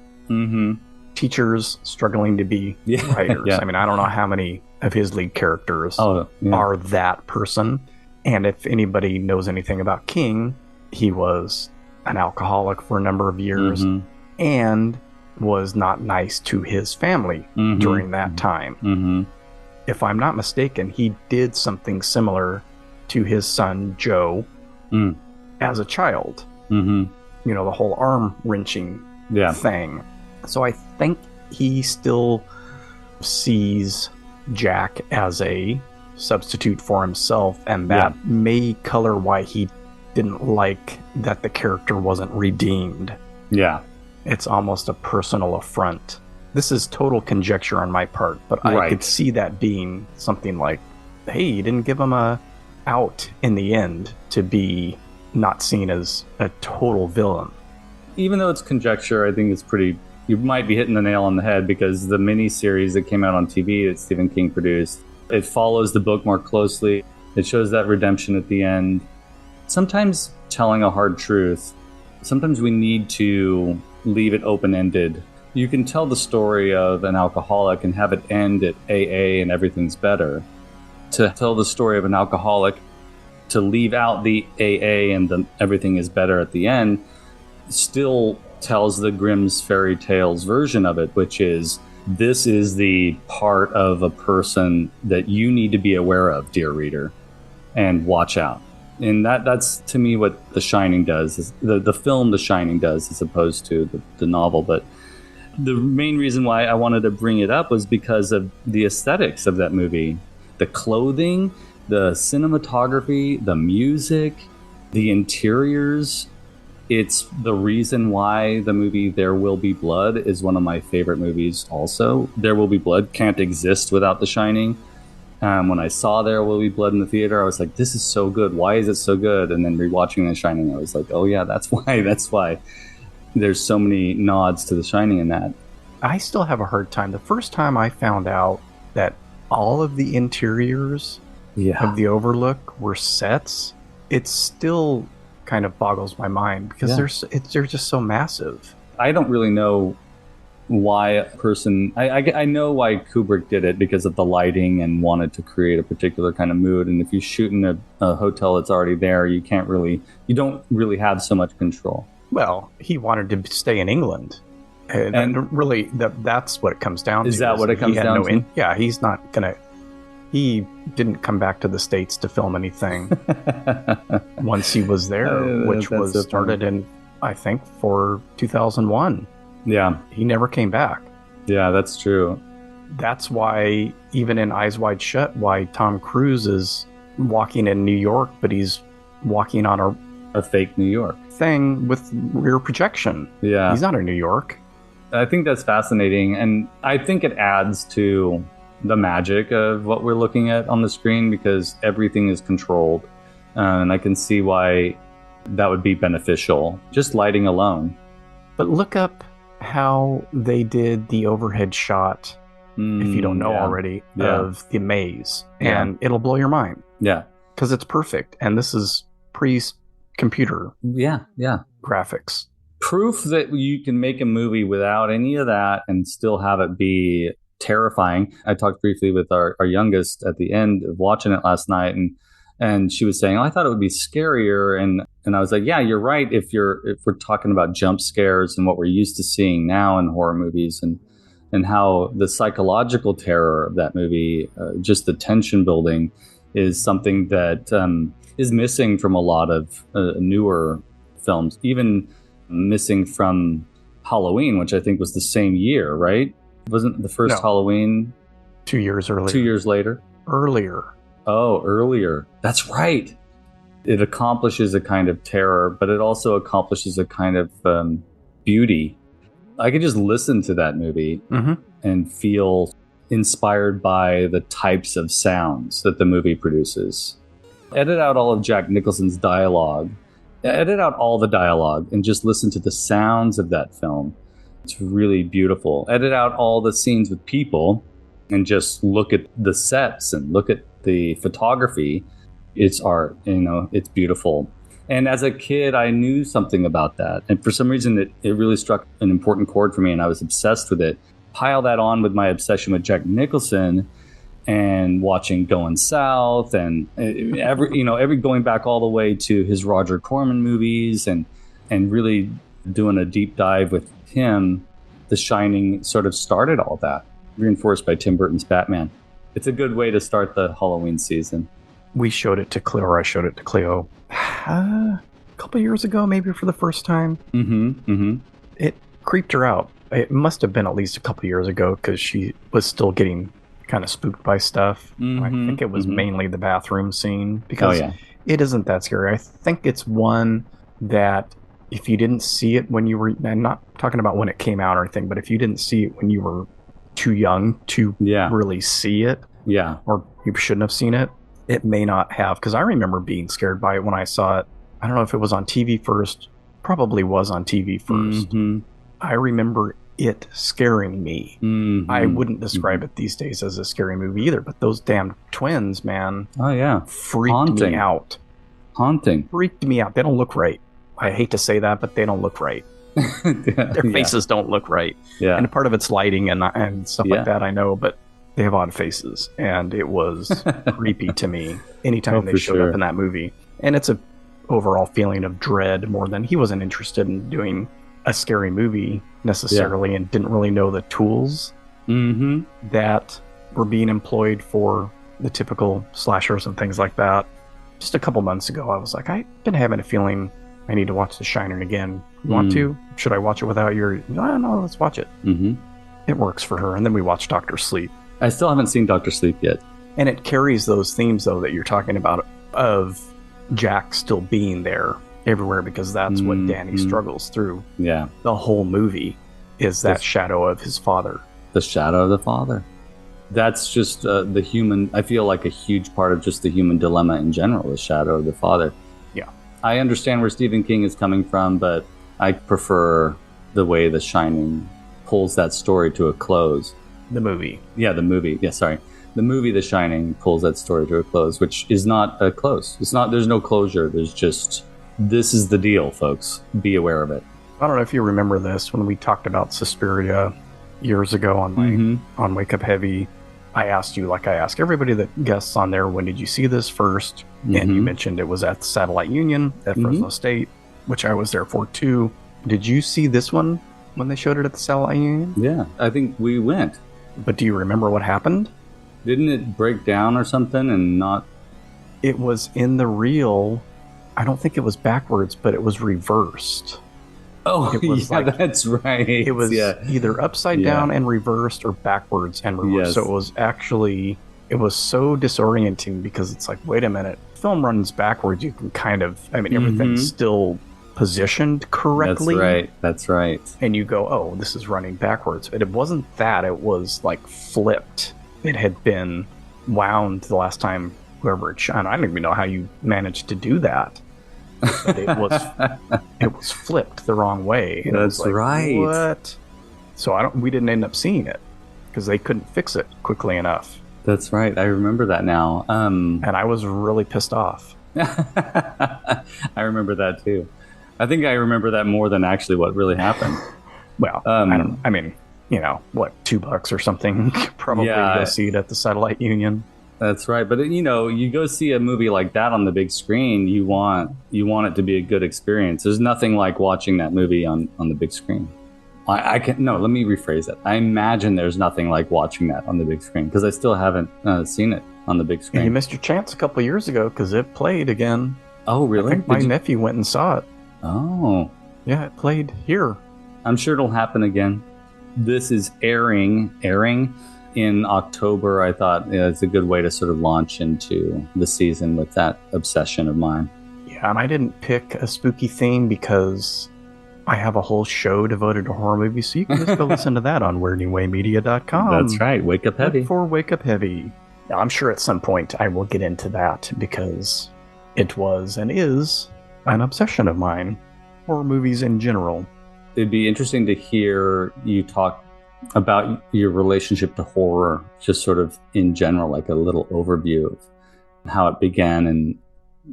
teachers struggling to be writers. I mean, I don't know how many of his lead characters are that person. And if anybody knows anything about King, he was an alcoholic for a number of years and was not nice to his family during that time. If I'm not mistaken, he did something similar to his son Joe as a child. You know, the whole arm wrenching thing. So I think he still sees Jack as a substitute for himself, and that may color why he didn't like that the character wasn't redeemed. Yeah. It's almost a personal affront. This is total conjecture on my part, but I could see that being something like, hey, you didn't give him a out in the end to be not seen as a total villain. Even though it's conjecture, I think it's pretty... You might be hitting the nail on the head, because the miniseries that came out on TV that Stephen King produced, it follows the book more closely. It shows that redemption at the end. Sometimes telling a hard truth, sometimes we need to leave it open-ended. You can tell the story of an alcoholic and have it end at AA and everything's better. To tell the story of an alcoholic, to leave out the AA and the everything is better at the end, still tells the Grimm's fairy tales version of it, which is, this is the part of a person that you need to be aware of, dear reader, and watch out. And that's, to me, what The Shining does. Is the film The Shining does, as opposed to the novel. But the main reason why I wanted to bring it up was because of the aesthetics of that movie. The clothing, the cinematography, the music, the interiors. It's the reason why the movie There Will Be Blood is one of my favorite movies also. There Will Be Blood can't exist without The Shining. When I saw There Will Be Blood in the theater, I was like, this is so good. Why is it so good? And then rewatching The Shining, I was like, oh yeah, that's why. That's why there's so many nods to The Shining in that. I still have a hard time. The first time I found out that all of the interiors of the Overlook were sets, it still kind of boggles my mind, because they're just so massive. I don't really know why a person... I know why Kubrick did it, because of the lighting and wanted to create a particular kind of mood. And if you shoot in a hotel that's already there, you don't really have so much control. Well, he wanted to stay in England. And really, that's what it comes down to. Is that what it comes down to? Yeah, he's not going to... He didn't come back to the States to film anything once he was there, which was started in, I think, for 2001. Yeah. He never came back. Yeah, that's true. That's why, even in Eyes Wide Shut, why Tom Cruise is walking in New York, but he's walking on a fake New York thing with rear projection. Yeah. He's not in New York. I think that's fascinating. And I think it adds to the magic of what we're looking at on the screen, because everything is controlled. And I can see why that would be beneficial, just lighting alone. But look up how they did the overhead shot if you don't know already, of the maze. And it'll blow your mind. Yeah. Because it's perfect. And this is pre-computer graphics. Proof that you can make a movie without any of that and still have it be terrifying. I talked briefly with our youngest at the end of watching it last night, and she was saying, I thought it would be scarier. And I was like, yeah, you're right. If we're talking about jump scares and what we're used to seeing now in horror movies, and how the psychological terror of that movie, just the tension building, is something that is missing from a lot of newer films, even missing from Halloween, which I think was the same year, right? Wasn't the first Halloween 2 years earlier? 2 years later? Earlier. Oh, earlier. That's right. It accomplishes a kind of terror, but it also accomplishes a kind of beauty. I could just listen to that movie and feel inspired by the types of sounds that the movie produces. Edit out all of Jack Nicholson's dialogue. Edit out all the dialogue and just listen to the sounds of that film. It's really beautiful. Edit out all the scenes with people and just look at the sets and look at the photography. It's art, it's beautiful. And as a kid, I knew something about that. And for some reason, it really struck an important chord for me, and I was obsessed with it. Pile that on with my obsession with Jack Nicholson and watching Going South, and every going back all the way to his Roger Corman movies, and really doing a deep dive with him. The Shining sort of started all that, reinforced by Tim Burton's Batman. It's a good way to start the Halloween season. We showed it to Cleo, or I showed it to Cleo a couple years ago, maybe for the first time. It creeped her out. It must have been at least a couple years ago, because she was still getting kind of spooked by stuff. I think it was mainly the bathroom scene, because it isn't that scary. I think it's one that if you didn't see it when you were, I'm not talking about when it came out or anything, but if you didn't see it when you were too young to really see it, or you shouldn't have seen it, it may not have. Because I remember being scared by it when I saw it. I don't know if it was on TV first. Probably was on TV first. I remember it scaring me. I wouldn't describe it these days as a scary movie either, but those damn twins, man. Freaked me out. Freaked me out. They don't look right. I hate to say that, but they don't look right. Their faces don't look right. And part of it's lighting and stuff like that, I know, but they have odd faces, and it was creepy to me anytime they showed up in that movie. And it's a overall feeling of dread more than he wasn't interested in doing a scary movie necessarily, and didn't really know the tools that were being employed for the typical slashers and things like that. Just a couple months ago, I was like, I've been having a feeling I need to watch The Shining again. You want to? Should I watch it without your... No, let's watch it. It works for her. And then we watched Dr. Sleep. I still haven't seen Dr. Sleep yet. And it carries those themes, though, that you're talking about, of Jack still being there everywhere, because that's what Danny struggles through. The whole movie is that shadow of his father. The shadow of the father. That's just the human... I feel like a huge part of just the human dilemma in general, the shadow of the father. I understand where Stephen King is coming from, but I prefer the way The Shining pulls that story to a close. The movie. The movie. The movie The Shining pulls that story to a close, which is not a close. It's not. There's no closure. There's just, this is the deal, folks. Be aware of it. I don't know if you remember this when we talked about Suspiria years ago on Wake Up Heavy. I asked you, like I ask everybody that guests on there, when did you see this first? And you mentioned it was at Satellite Union at Fresno State, which I was there for too. Did you see this one when they showed it at the Satellite Union? Yeah, I think we went. But do you remember what happened? Didn't it break down or something and not... It was in the reel. I don't think it was backwards, but it was reversed. Oh, it was that's right. It was either upside down and reversed, or backwards and reversed. So it was actually, it was so disorienting, because it's like, wait a minute, film runs backwards. You can kind of, everything's still positioned correctly. That's right. And you go, oh, this is running backwards. But it wasn't that. It was like flipped. It had been wound the last time whoever it shot. I don't even know how you managed to do that. But it was flipped the wrong way. And that's like, right. What? So we didn't end up seeing it, because they couldn't fix it quickly enough. That's right. I remember that now. And I was really pissed off. I remember that too. I think I remember that more than actually what really happened. Well, I don't. I mean, what, $2 or something? Probably go see it at the Satellite Union. That's right. But you go see a movie like that on the big screen. You want it to be a good experience. There's nothing like watching that movie on the big screen. Let me rephrase that. I imagine there's nothing like watching that on the big screen because I still haven't seen it on the big screen. And you missed your chance a couple of years ago because it played again. Oh, really? I think my nephew went and saw it. Oh. Yeah, it played here. I'm sure it'll happen again. This is airing in October. I thought it's a good way to sort of launch into the season with that obsession of mine. Yeah, and I didn't pick a spooky theme because I have a whole show devoted to horror movies, so you can just go listen to that on weirdnewaymedia.com. That's right. Wake Up Heavy. Look for Wake Up Heavy. Now, I'm sure at some point I will get into that because it was and is an obsession of mine. Horror movies in general. It'd be interesting to hear you talk about your relationship to horror, just sort of in general, like a little overview of how it began and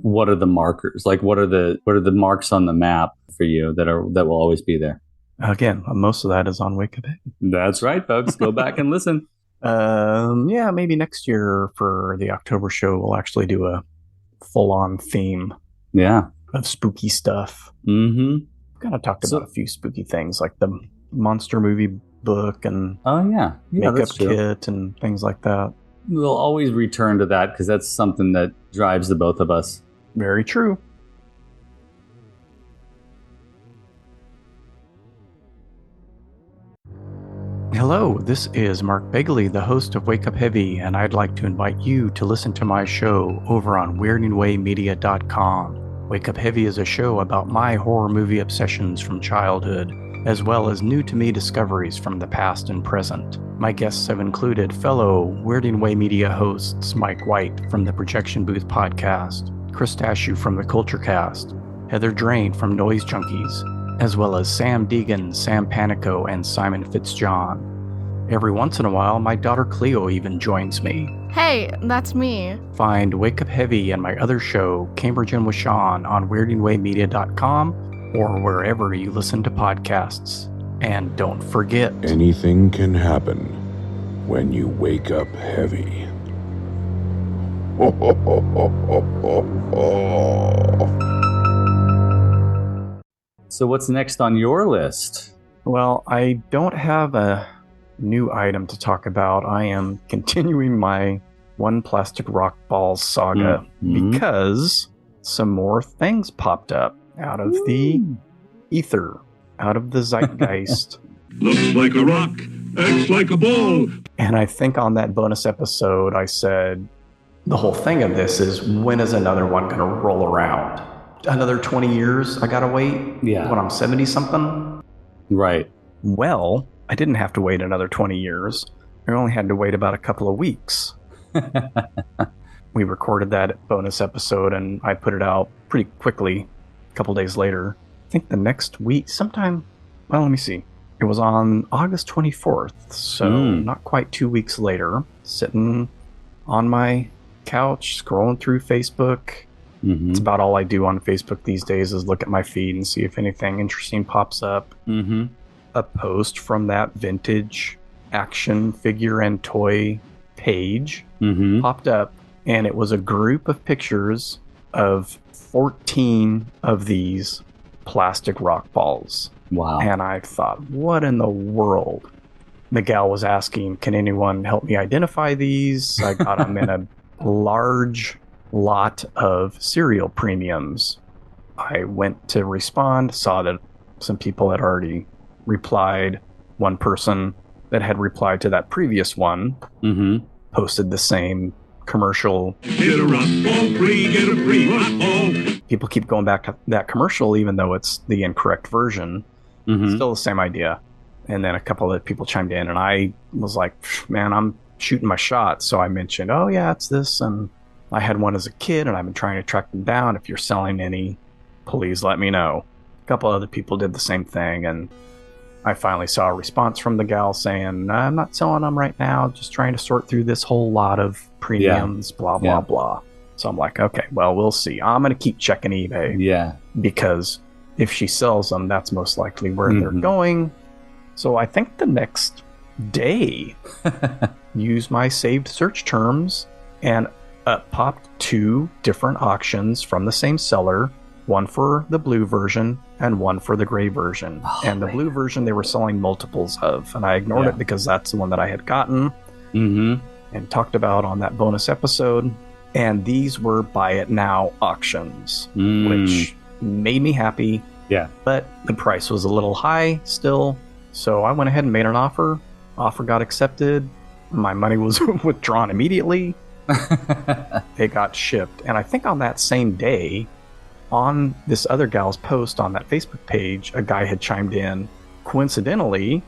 what are the markers, like what are the marks on the map for you that will always be there. Again, most of that is on Wake Up Heavy. That's right, folks. Go back and listen. Yeah, maybe next year for the October show, we'll actually do a full-on theme. Yeah. Of spooky stuff. Mm-hmm. Kind of talked about a few spooky things like the monster movie book and makeup kit and things like that. We'll always return to that because that's something that drives the both of us. Very true. Hello, this is Mark Begley, the host of Wake Up Heavy, and I'd like to invite you to listen to my show over on weirdandwaymedia.com. Wake Up Heavy is a show about my horror movie obsessions from childhood, as well as new-to-me discoveries from the past and present. My guests have included fellow Weird and Way Media hosts Mike White from the Projection Booth podcast, Chris Tashu from the Culture Cast, Heather Drain from Noise Junkies, as well as Sam Deegan, Sam Panico, and Simon Fitzjohn. Every once in a while, my daughter Cleo even joins me. Hey, that's me. Find Wake Up Heavy and my other show, Cambridge and Washawn, on weirdandwaymedia.com or wherever you listen to podcasts. And don't forget, anything can happen when you wake up heavy. So what's next on your list? Well, I don't have a new item to talk about. I am continuing my One Plastic Rock Balls saga because some more things popped up out of the ether, out of the zeitgeist. Looks like a rock, acts like a ball. And I think on that bonus episode, I said, the whole thing of this is, when is another one going to roll around? Another 20 years I gotta wait? Yeah. When I'm 70-something? Right. Well, I didn't have to wait another 20 years. I only had to wait about a couple of weeks. We recorded that bonus episode and I put it out pretty quickly a couple days later. I think the next week, sometime, well, let me see. It was on August 24th, so not quite 2 weeks later, sitting on my couch, scrolling through Facebook. It's about all I do on Facebook these days is look at my feed and see if anything interesting pops up. A post from that vintage action figure and toy page popped up, and it was a group of pictures of 14 of these plastic rock balls. Wow. And I thought, what in the world? The gal was asking, can anyone help me identify these? I got them in a large lot of cereal premiums. I went to respond, saw that some people had already replied. One person that had replied to that previous one posted the same commercial. Get a rock ball free, get a free rock ball. People keep going back to that commercial even though it's the incorrect version. Still the same idea. And then a couple of people chimed in and I was like, man, I'm shooting my shot. So I mentioned, oh yeah, it's this, and I had one as a kid and I've been trying to track them down. If you're selling any, please let me know. A couple other people did the same thing, and I finally saw a response from the gal saying, I'm not selling them right now, just trying to sort through this whole lot of premiums, blah, blah, blah. So I'm like, okay, well, we'll see. I'm going to keep checking eBay. Yeah. Because if she sells them, that's most likely where they're going. So I think the next day, use my saved search terms, and up popped 2 different auctions from the same seller. One for the blue version and one for the gray version. And the blue version they were selling multiples of. And I ignored it because that's the one that I had gotten and talked about on that bonus episode. And these were buy it now auctions, which made me happy. Yeah. But the price was a little high still. So I went ahead and made an offer. Offer got accepted. My money was withdrawn immediately. It got shipped. And I think on that same day, on this other gal's post on that Facebook page, a guy had chimed in. Coincidentally,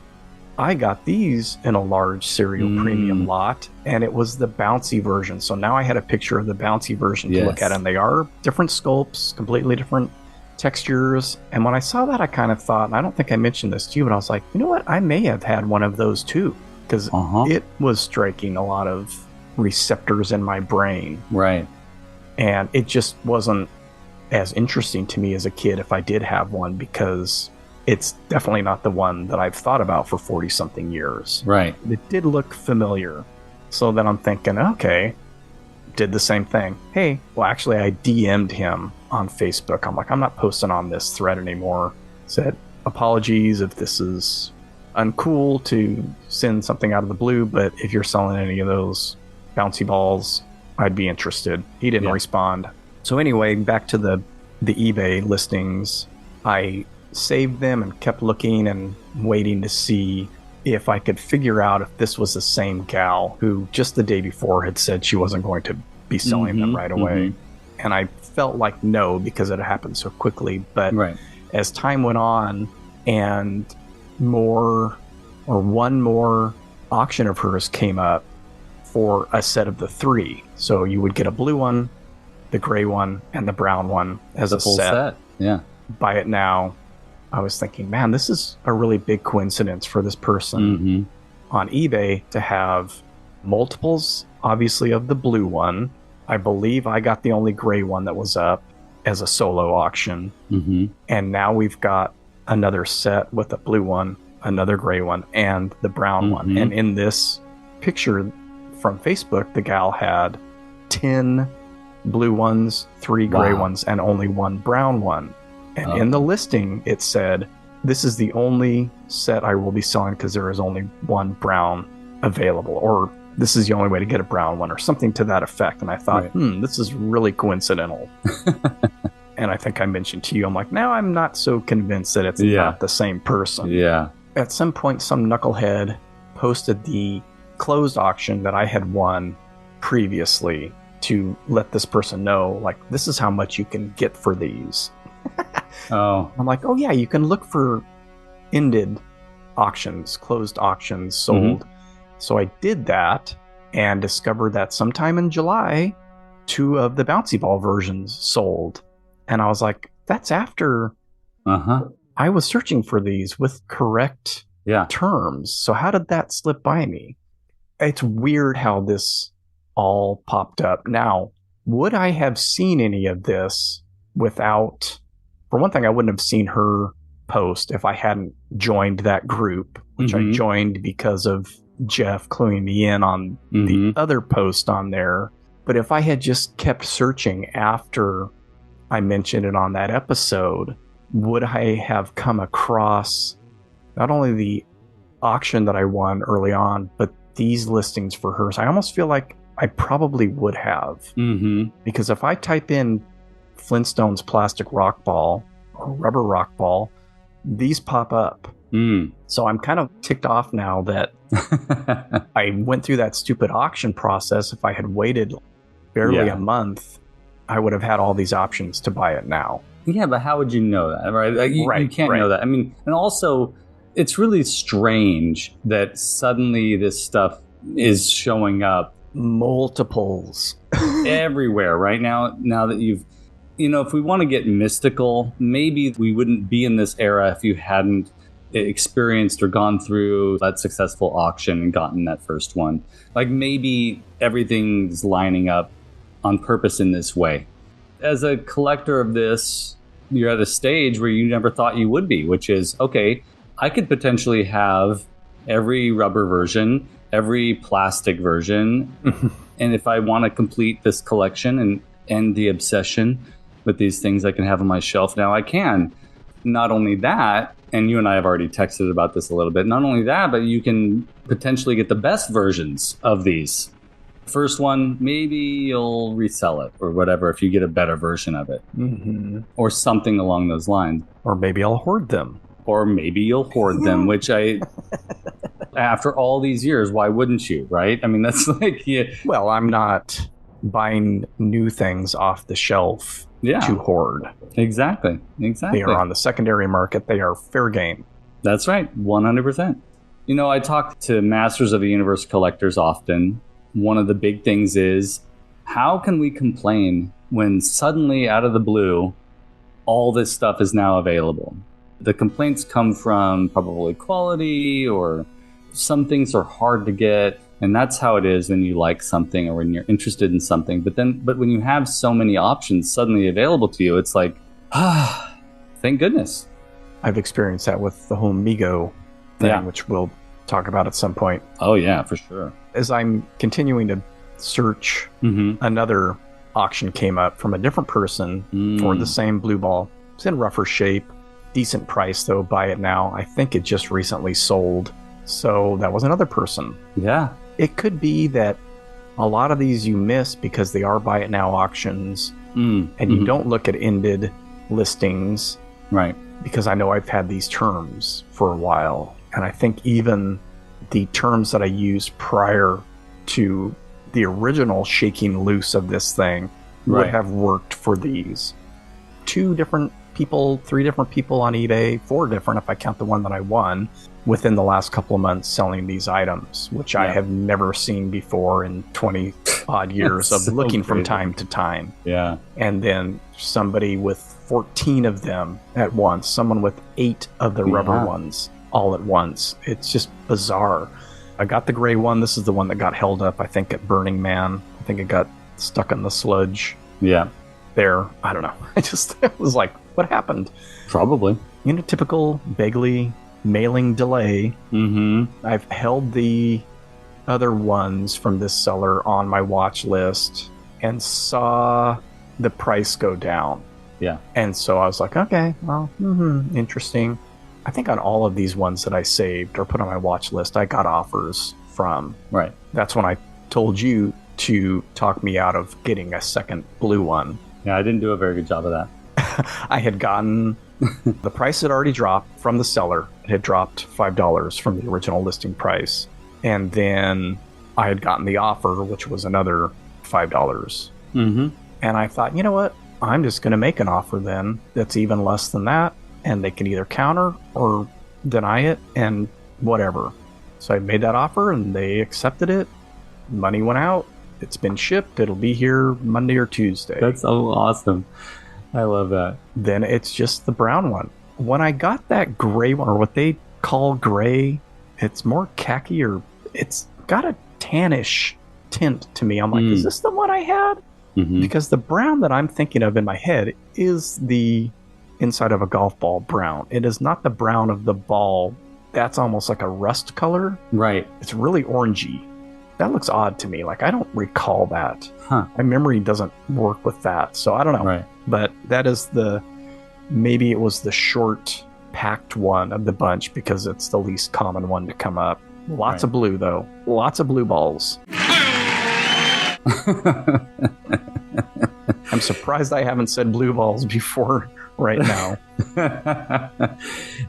I got these in a large cereal premium lot, and it was the bouncy version. So now I had a picture of the bouncy version to look at, and they are different sculpts, completely different textures. And when I saw that, I kind of thought, and I don't think I mentioned this to you, but I was like, you know what? I may have had one of those too, because it was striking a lot of receptors in my brain. Right. And it just wasn't as interesting to me as a kid if I did have one, because it's definitely not the one that I've thought about for 40 something years. Right. It did look familiar. So then I'm thinking, okay, did the same thing. Hey, well, actually I DM'd him on Facebook. I'm like, I'm not posting on this thread anymore. Said, apologies if this is uncool to send something out of the blue, but if you're selling any of those bouncy balls, I'd be interested. He didn't respond. So anyway, back to the eBay listings, I saved them and kept looking and waiting to see if I could figure out if this was the same gal who just the day before had said she wasn't going to be selling them right away. And I felt like no, because it happened so quickly. But as time went on and one more auction of hers came up for a set of the 3. So you would get a blue one, the gray one, and the brown one as a full set. Yeah. Buy it now. I was thinking, man, this is a really big coincidence for this person on eBay to have multiples, obviously, of the blue one. I believe I got the only gray one that was up as a solo auction. And now we've got another set with a blue one, another gray one, and the brown one. And in this picture from Facebook, the gal had 10 blue ones, 3 gray ones, and only 1 brown one. And in the listing, it said, this is the only set I will be selling because there is only 1 brown available, or this is the only way to get a brown one, or something to that effect. And I thought, this is really coincidental. And I think I mentioned to you, I'm like, now I'm not so convinced that it's not the same person. Yeah. At some point, some knucklehead posted the closed auction that I had won previously to let this person know, like, this is how much you can get for these. I'm like, oh yeah, you can look for ended auctions, closed auctions, sold. So I did that and discovered that sometime in July, 2 of the bouncy ball versions sold. And I was like, that's after I was searching for these with correct terms. So how did that slip by me? It's weird how this all popped up. Now, would I have seen any of this without, for one thing, I wouldn't have seen her post if I hadn't joined that group, which I joined because of Jeff cluing me in on the other post on there. But if I had just kept searching after I mentioned it on that episode, would I have come across not only the auction that I won early on, but these listings for hers? I almost feel like I probably would have. Because if I type in Flintstones plastic rock ball or rubber rock ball, these pop up. So I'm kind of ticked off now that I went through that stupid auction process. If I had waited barely a month, I would have had all these options to buy it now. Yeah, but how would you know that, right? Like, you can't know that. I mean, and also, it's really strange that suddenly this stuff is showing up. Multiples. Everywhere right now. Now that you've, if we want to get mystical, maybe we wouldn't be in this era if you hadn't experienced or gone through that successful auction and gotten that first one. Like maybe everything's lining up on purpose in this way. As a collector of this, you're at a stage where you never thought you would be, which is, okay, I could potentially have every rubber version, every plastic version. And if I want to complete this collection and end the obsession with these things I can have on my shelf now, I can. Not only that, and you and I have already texted about this a little bit, not only that, but you can potentially get the best versions of these. First one, maybe you'll resell it or whatever if you get a better version of it. Mm-hmm. Or something along those lines. Or maybe I'll hoard them. Or maybe you'll hoard them, which after all these years, why wouldn't you, right? I mean, that's like... Yeah. Well, I'm not buying new things off the shelf to hoard. Exactly. They are on the secondary market. They are fair game. That's right. 100%. You know, I talk to Masters of the Universe collectors often. One of the big things is, how can we complain when suddenly out of the blue, all this stuff is now available? The complaints come from probably quality, or some things are hard to get. And that's how it is when you like something or when you're interested in something. But when you have so many options suddenly available to you, it's like, thank goodness. I've experienced that with the whole Mego thing, which we'll talk about at some point. Oh, yeah, for sure. As I'm continuing to search, another auction came up from a different person for the same blue ball. It's in rougher shape, decent price though, buy it now. I think it just recently sold. So that was another person. Yeah. It could be that a lot of these you miss because they are buy it now auctions and you don't look at ended listings. Right. Because I know I've had these terms for a while. And I think even the terms that I used prior to the original shaking loose of this thing would have worked for these. 2 different people, 3 different people on eBay, 4 different if I count the one that I won, within the last couple of months selling these items, which I have never seen before in 20 odd years of looking from time to time. Yeah. And then somebody with 14 of them at once, someone with 8 of the rubber ones all at once. It's just bizarre. I got the gray one. This is the one that got held up, I think, at Burning Man. I think it got stuck in the sludge. Yeah. There. I don't know. It was like, what happened? Probably. In a typical Begley mailing delay, I've held the other ones from this seller on my watch list and saw the price go down. Yeah. And so I was like, okay, well, interesting. I think on all of these ones that I saved or put on my watch list, I got offers from. Right. That's when I told you to talk me out of getting a second blue one. Yeah, I didn't do a very good job of that. I had gotten... the price had already dropped from the seller. It had dropped $5 from the original listing price. And then I had gotten the offer, which was another $5. And I thought, you know what? I'm just going to make an offer then that's even less than that. And they can either counter or deny it and whatever. So I made that offer and they accepted it. Money went out. It's been shipped. It'll be here Monday or Tuesday. That's so awesome. I love that. Then it's just the brown one. When I got that gray one, or what they call gray, it's more khaki, or it's got a tannish tint to me. I'm like, is this the one I had? Because the brown that I'm thinking of in my head is the inside of a golf ball brown. It is not the brown of the ball. That's almost like a rust color. Right. It's really orangey. That looks odd to me. Like, I don't recall that. Huh. My memory doesn't work with that. So I don't know. Right. But that is maybe it was the short packed one of the bunch because it's the least common one to come up. Lots of blue, though. Lots of blue balls. I'm surprised I haven't said blue balls before right now.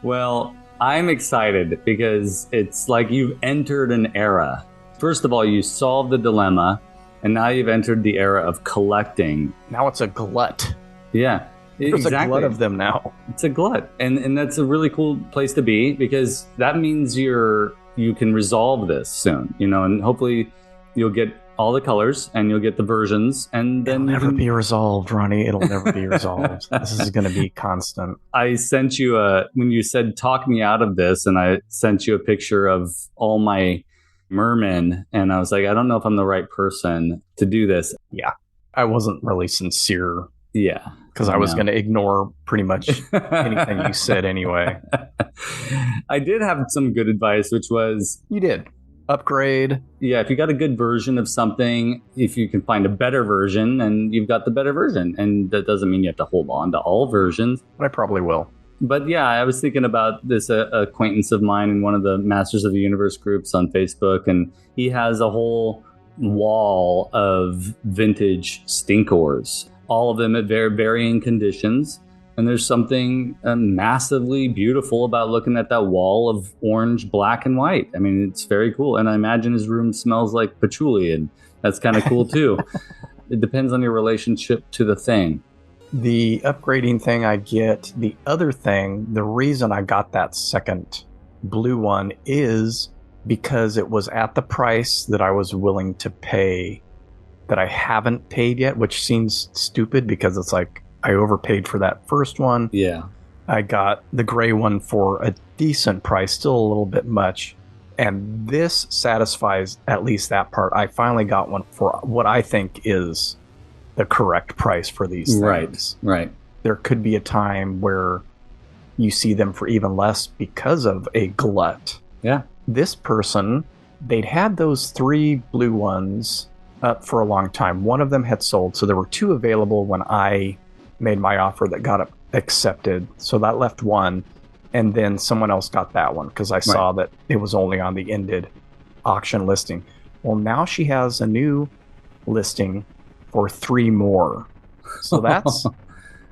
Well, I'm excited because it's like you've entered an era. First of all, you solved the dilemma, and now you've entered the era of collecting. Now it's a glut. Yeah, There's a glut of them now. It's a glut, and that's a really cool place to be because that means you can resolve this soon, and hopefully you'll get all the colors, and you'll get the versions, and then it'll never be resolved, Ronnie. It'll never be resolved. This is going to be constant. I sent you when you said talk me out of this, and I sent you a picture of all my mermen, and I was like, I don't know if I'm the right person to do this. Yeah, I wasn't really sincere. Yeah, because I was going to ignore pretty much anything you said anyway. I did have some good advice, which was... You did. Upgrade. Yeah, if you got a good version of something, if you can find a better version, and you've got the better version. And that doesn't mean you have to hold on to all versions. But I probably will. But yeah, I was thinking about this acquaintance of mine in one of the Masters of the Universe groups on Facebook, and he has a whole wall of vintage stinkors, all of them at very varying conditions. And there's something massively beautiful about looking at that wall of orange, black, and white. I mean, it's very cool. And I imagine his room smells like patchouli, and that's kind of cool too. It depends on your relationship to the thing. The upgrading thing I get. The other thing, the reason I got that second blue one is because it was at the price that I was willing to pay that I haven't paid yet, which seems stupid because it's like, I overpaid for that first one. Yeah. I got the gray one for a decent price, still a little bit much. And this satisfies at least that part. I finally got one for what I think is the correct price for these things. Right. There could be a time where you see them for even less because of a glut. Yeah. This person, they'd had those 3 blue ones up for a long time. One of them had sold, so there were 2 available when I made my offer that got accepted. So that left 1, and then someone else got that one because I saw that it was only on the ended auction listing. Well, now she has a new listing for 3 more. So that's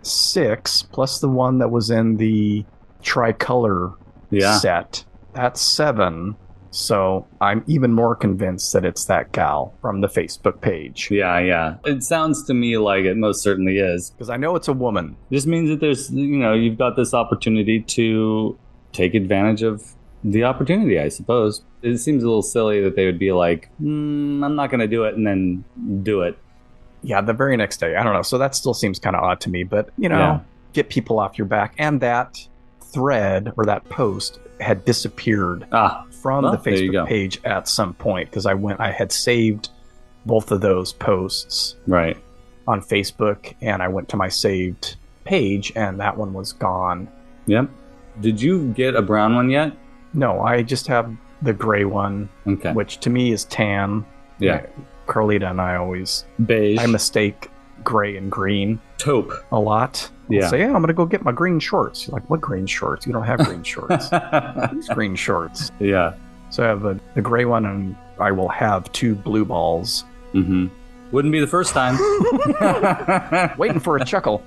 6 plus the one that was in the tricolor set. That's 7. So I'm even more convinced that it's that gal from the Facebook page. Yeah. It sounds to me like it most certainly is. Because I know it's a woman. This means that there's, you've got this opportunity to take advantage of the opportunity, I suppose. It seems a little silly that they would be like, I'm not going to do it, and then do it. Yeah, the very next day. I don't know. So that still seems kind of odd to me. But, get people off your back. And that thread or that post had disappeared from the Facebook page at some point because I had saved both of those posts on Facebook, and I went to my saved page and that one was gone. Yep. Did you get a brown one yet? No, I just have the gray one, which to me is tan. Yeah. Carlita and I always beige. I mistake gray and green taupe a lot. Yeah. I'll say, I'm going to go get my green shorts. You're like, what green shorts? You don't have green shorts. These green shorts. Yeah. So I have the gray one, and I will have 2 blue balls. Mm-hmm. Wouldn't be the first time. Waiting for a chuckle.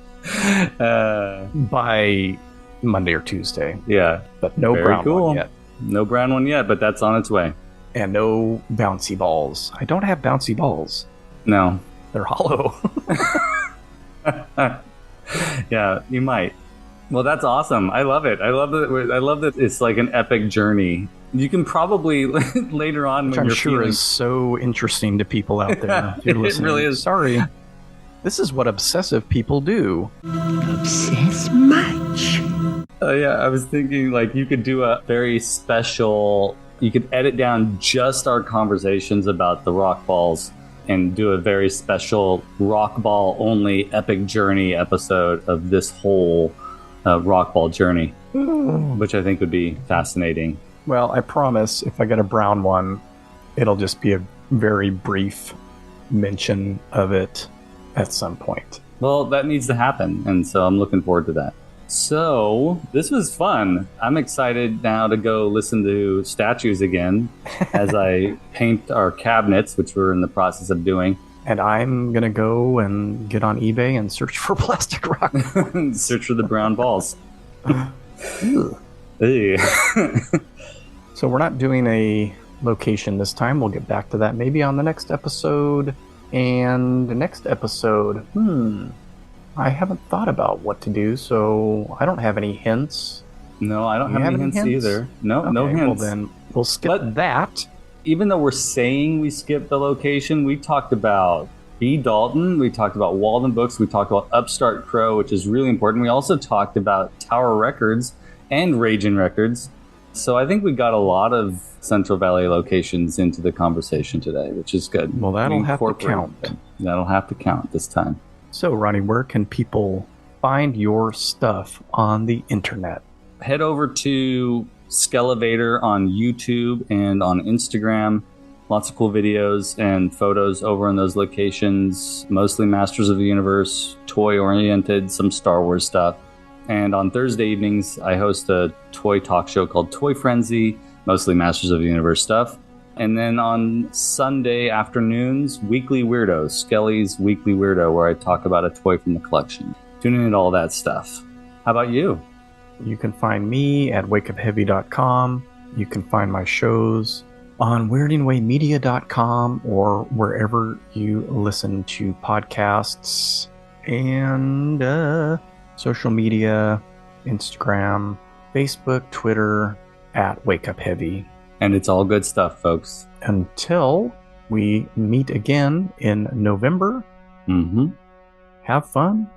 By Monday or Tuesday. Yeah. But no brown one yet. No brown one yet, but that's on its way. And no bouncy balls. I don't have bouncy balls. No. They're hollow. Yeah, you might. Well, that's awesome. I love it. I love that it's like an epic journey. You can probably later on, which when I'm you're sure feeling... is so interesting to people out there. If you're listening. It really is. Sorry. This is what obsessive people do. Obsess much. Yeah, I was thinking like you could do a very special. You could edit down just our conversations about the rock balls and do a very special rock ball only epic journey episode of this whole rock ball journey, which I think would be fascinating. Well, I promise if I get a brown one, it'll just be a very brief mention of it at some point. Well, that needs to happen, and so I'm looking forward to that. So, this was fun. I'm excited now to go listen to statues again as I paint our cabinets, which we're in the process of doing. And I'm going to go and get on eBay and search for plastic rock. Search for the brown balls. So we're not doing a location this time. We'll get back to that maybe on the next episode. And the next episode, I haven't thought about what to do, so I don't have any hints. No, I don't have any hints either. No, okay, no hints. Well, then we'll skip that. even though we're saying we skipped the location, we talked about B. Dalton, we talked about Walden Books, we talked about Upstart Crow, which is really important. We also talked about Tower Records and Raging Records. So I think we got a lot of Central Valley locations into the conversation today, which is good. Well, that'll have to count. That'll have to count this time. So, Ronnie, where can people find your stuff on the internet? Head over to Skelevator on YouTube and on Instagram. Lots of cool videos and photos over in those locations. Mostly Masters of the Universe, toy-oriented, some Star Wars stuff. And on Thursday evenings, I host a toy talk show called Toy Frenzy, mostly Masters of the Universe stuff. And then on Sunday afternoons, Weekly Weirdo, Skelly's Weekly Weirdo, where I talk about a toy from the collection. Tune in to all that stuff. How about you? You can find me at wakeupheavy.com. You can find my shows on weirdingwaymedia.com or wherever you listen to podcasts. And social media, Instagram, Facebook, Twitter, at wakeupheavy. And it's all good stuff, folks. Until we meet again in November, have fun,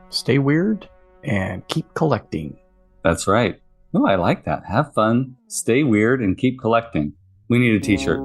stay weird, and keep collecting. That's right. Oh, I like that. Have fun, stay weird, and keep collecting. We need a t-shirt.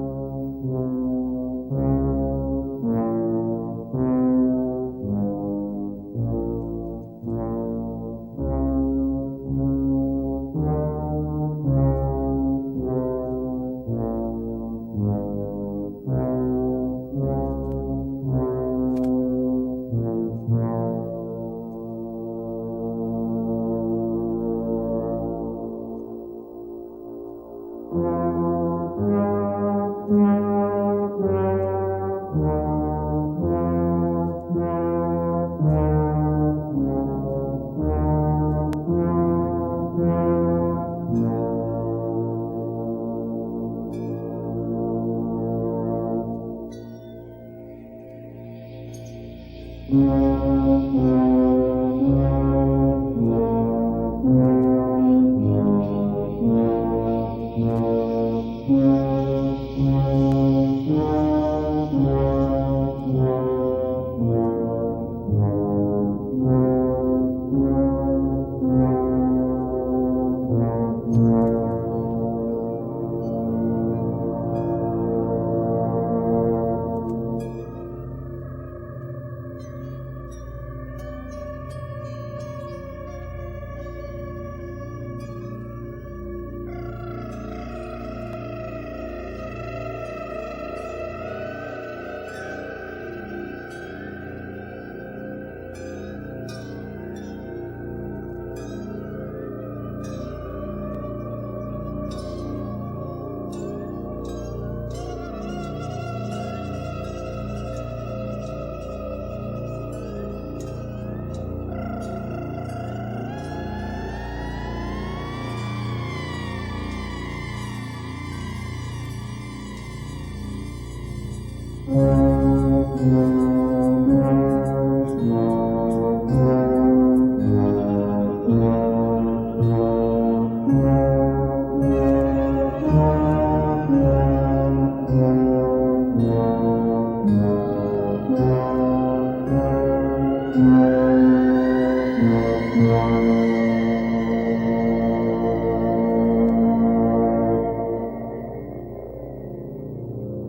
Yeah.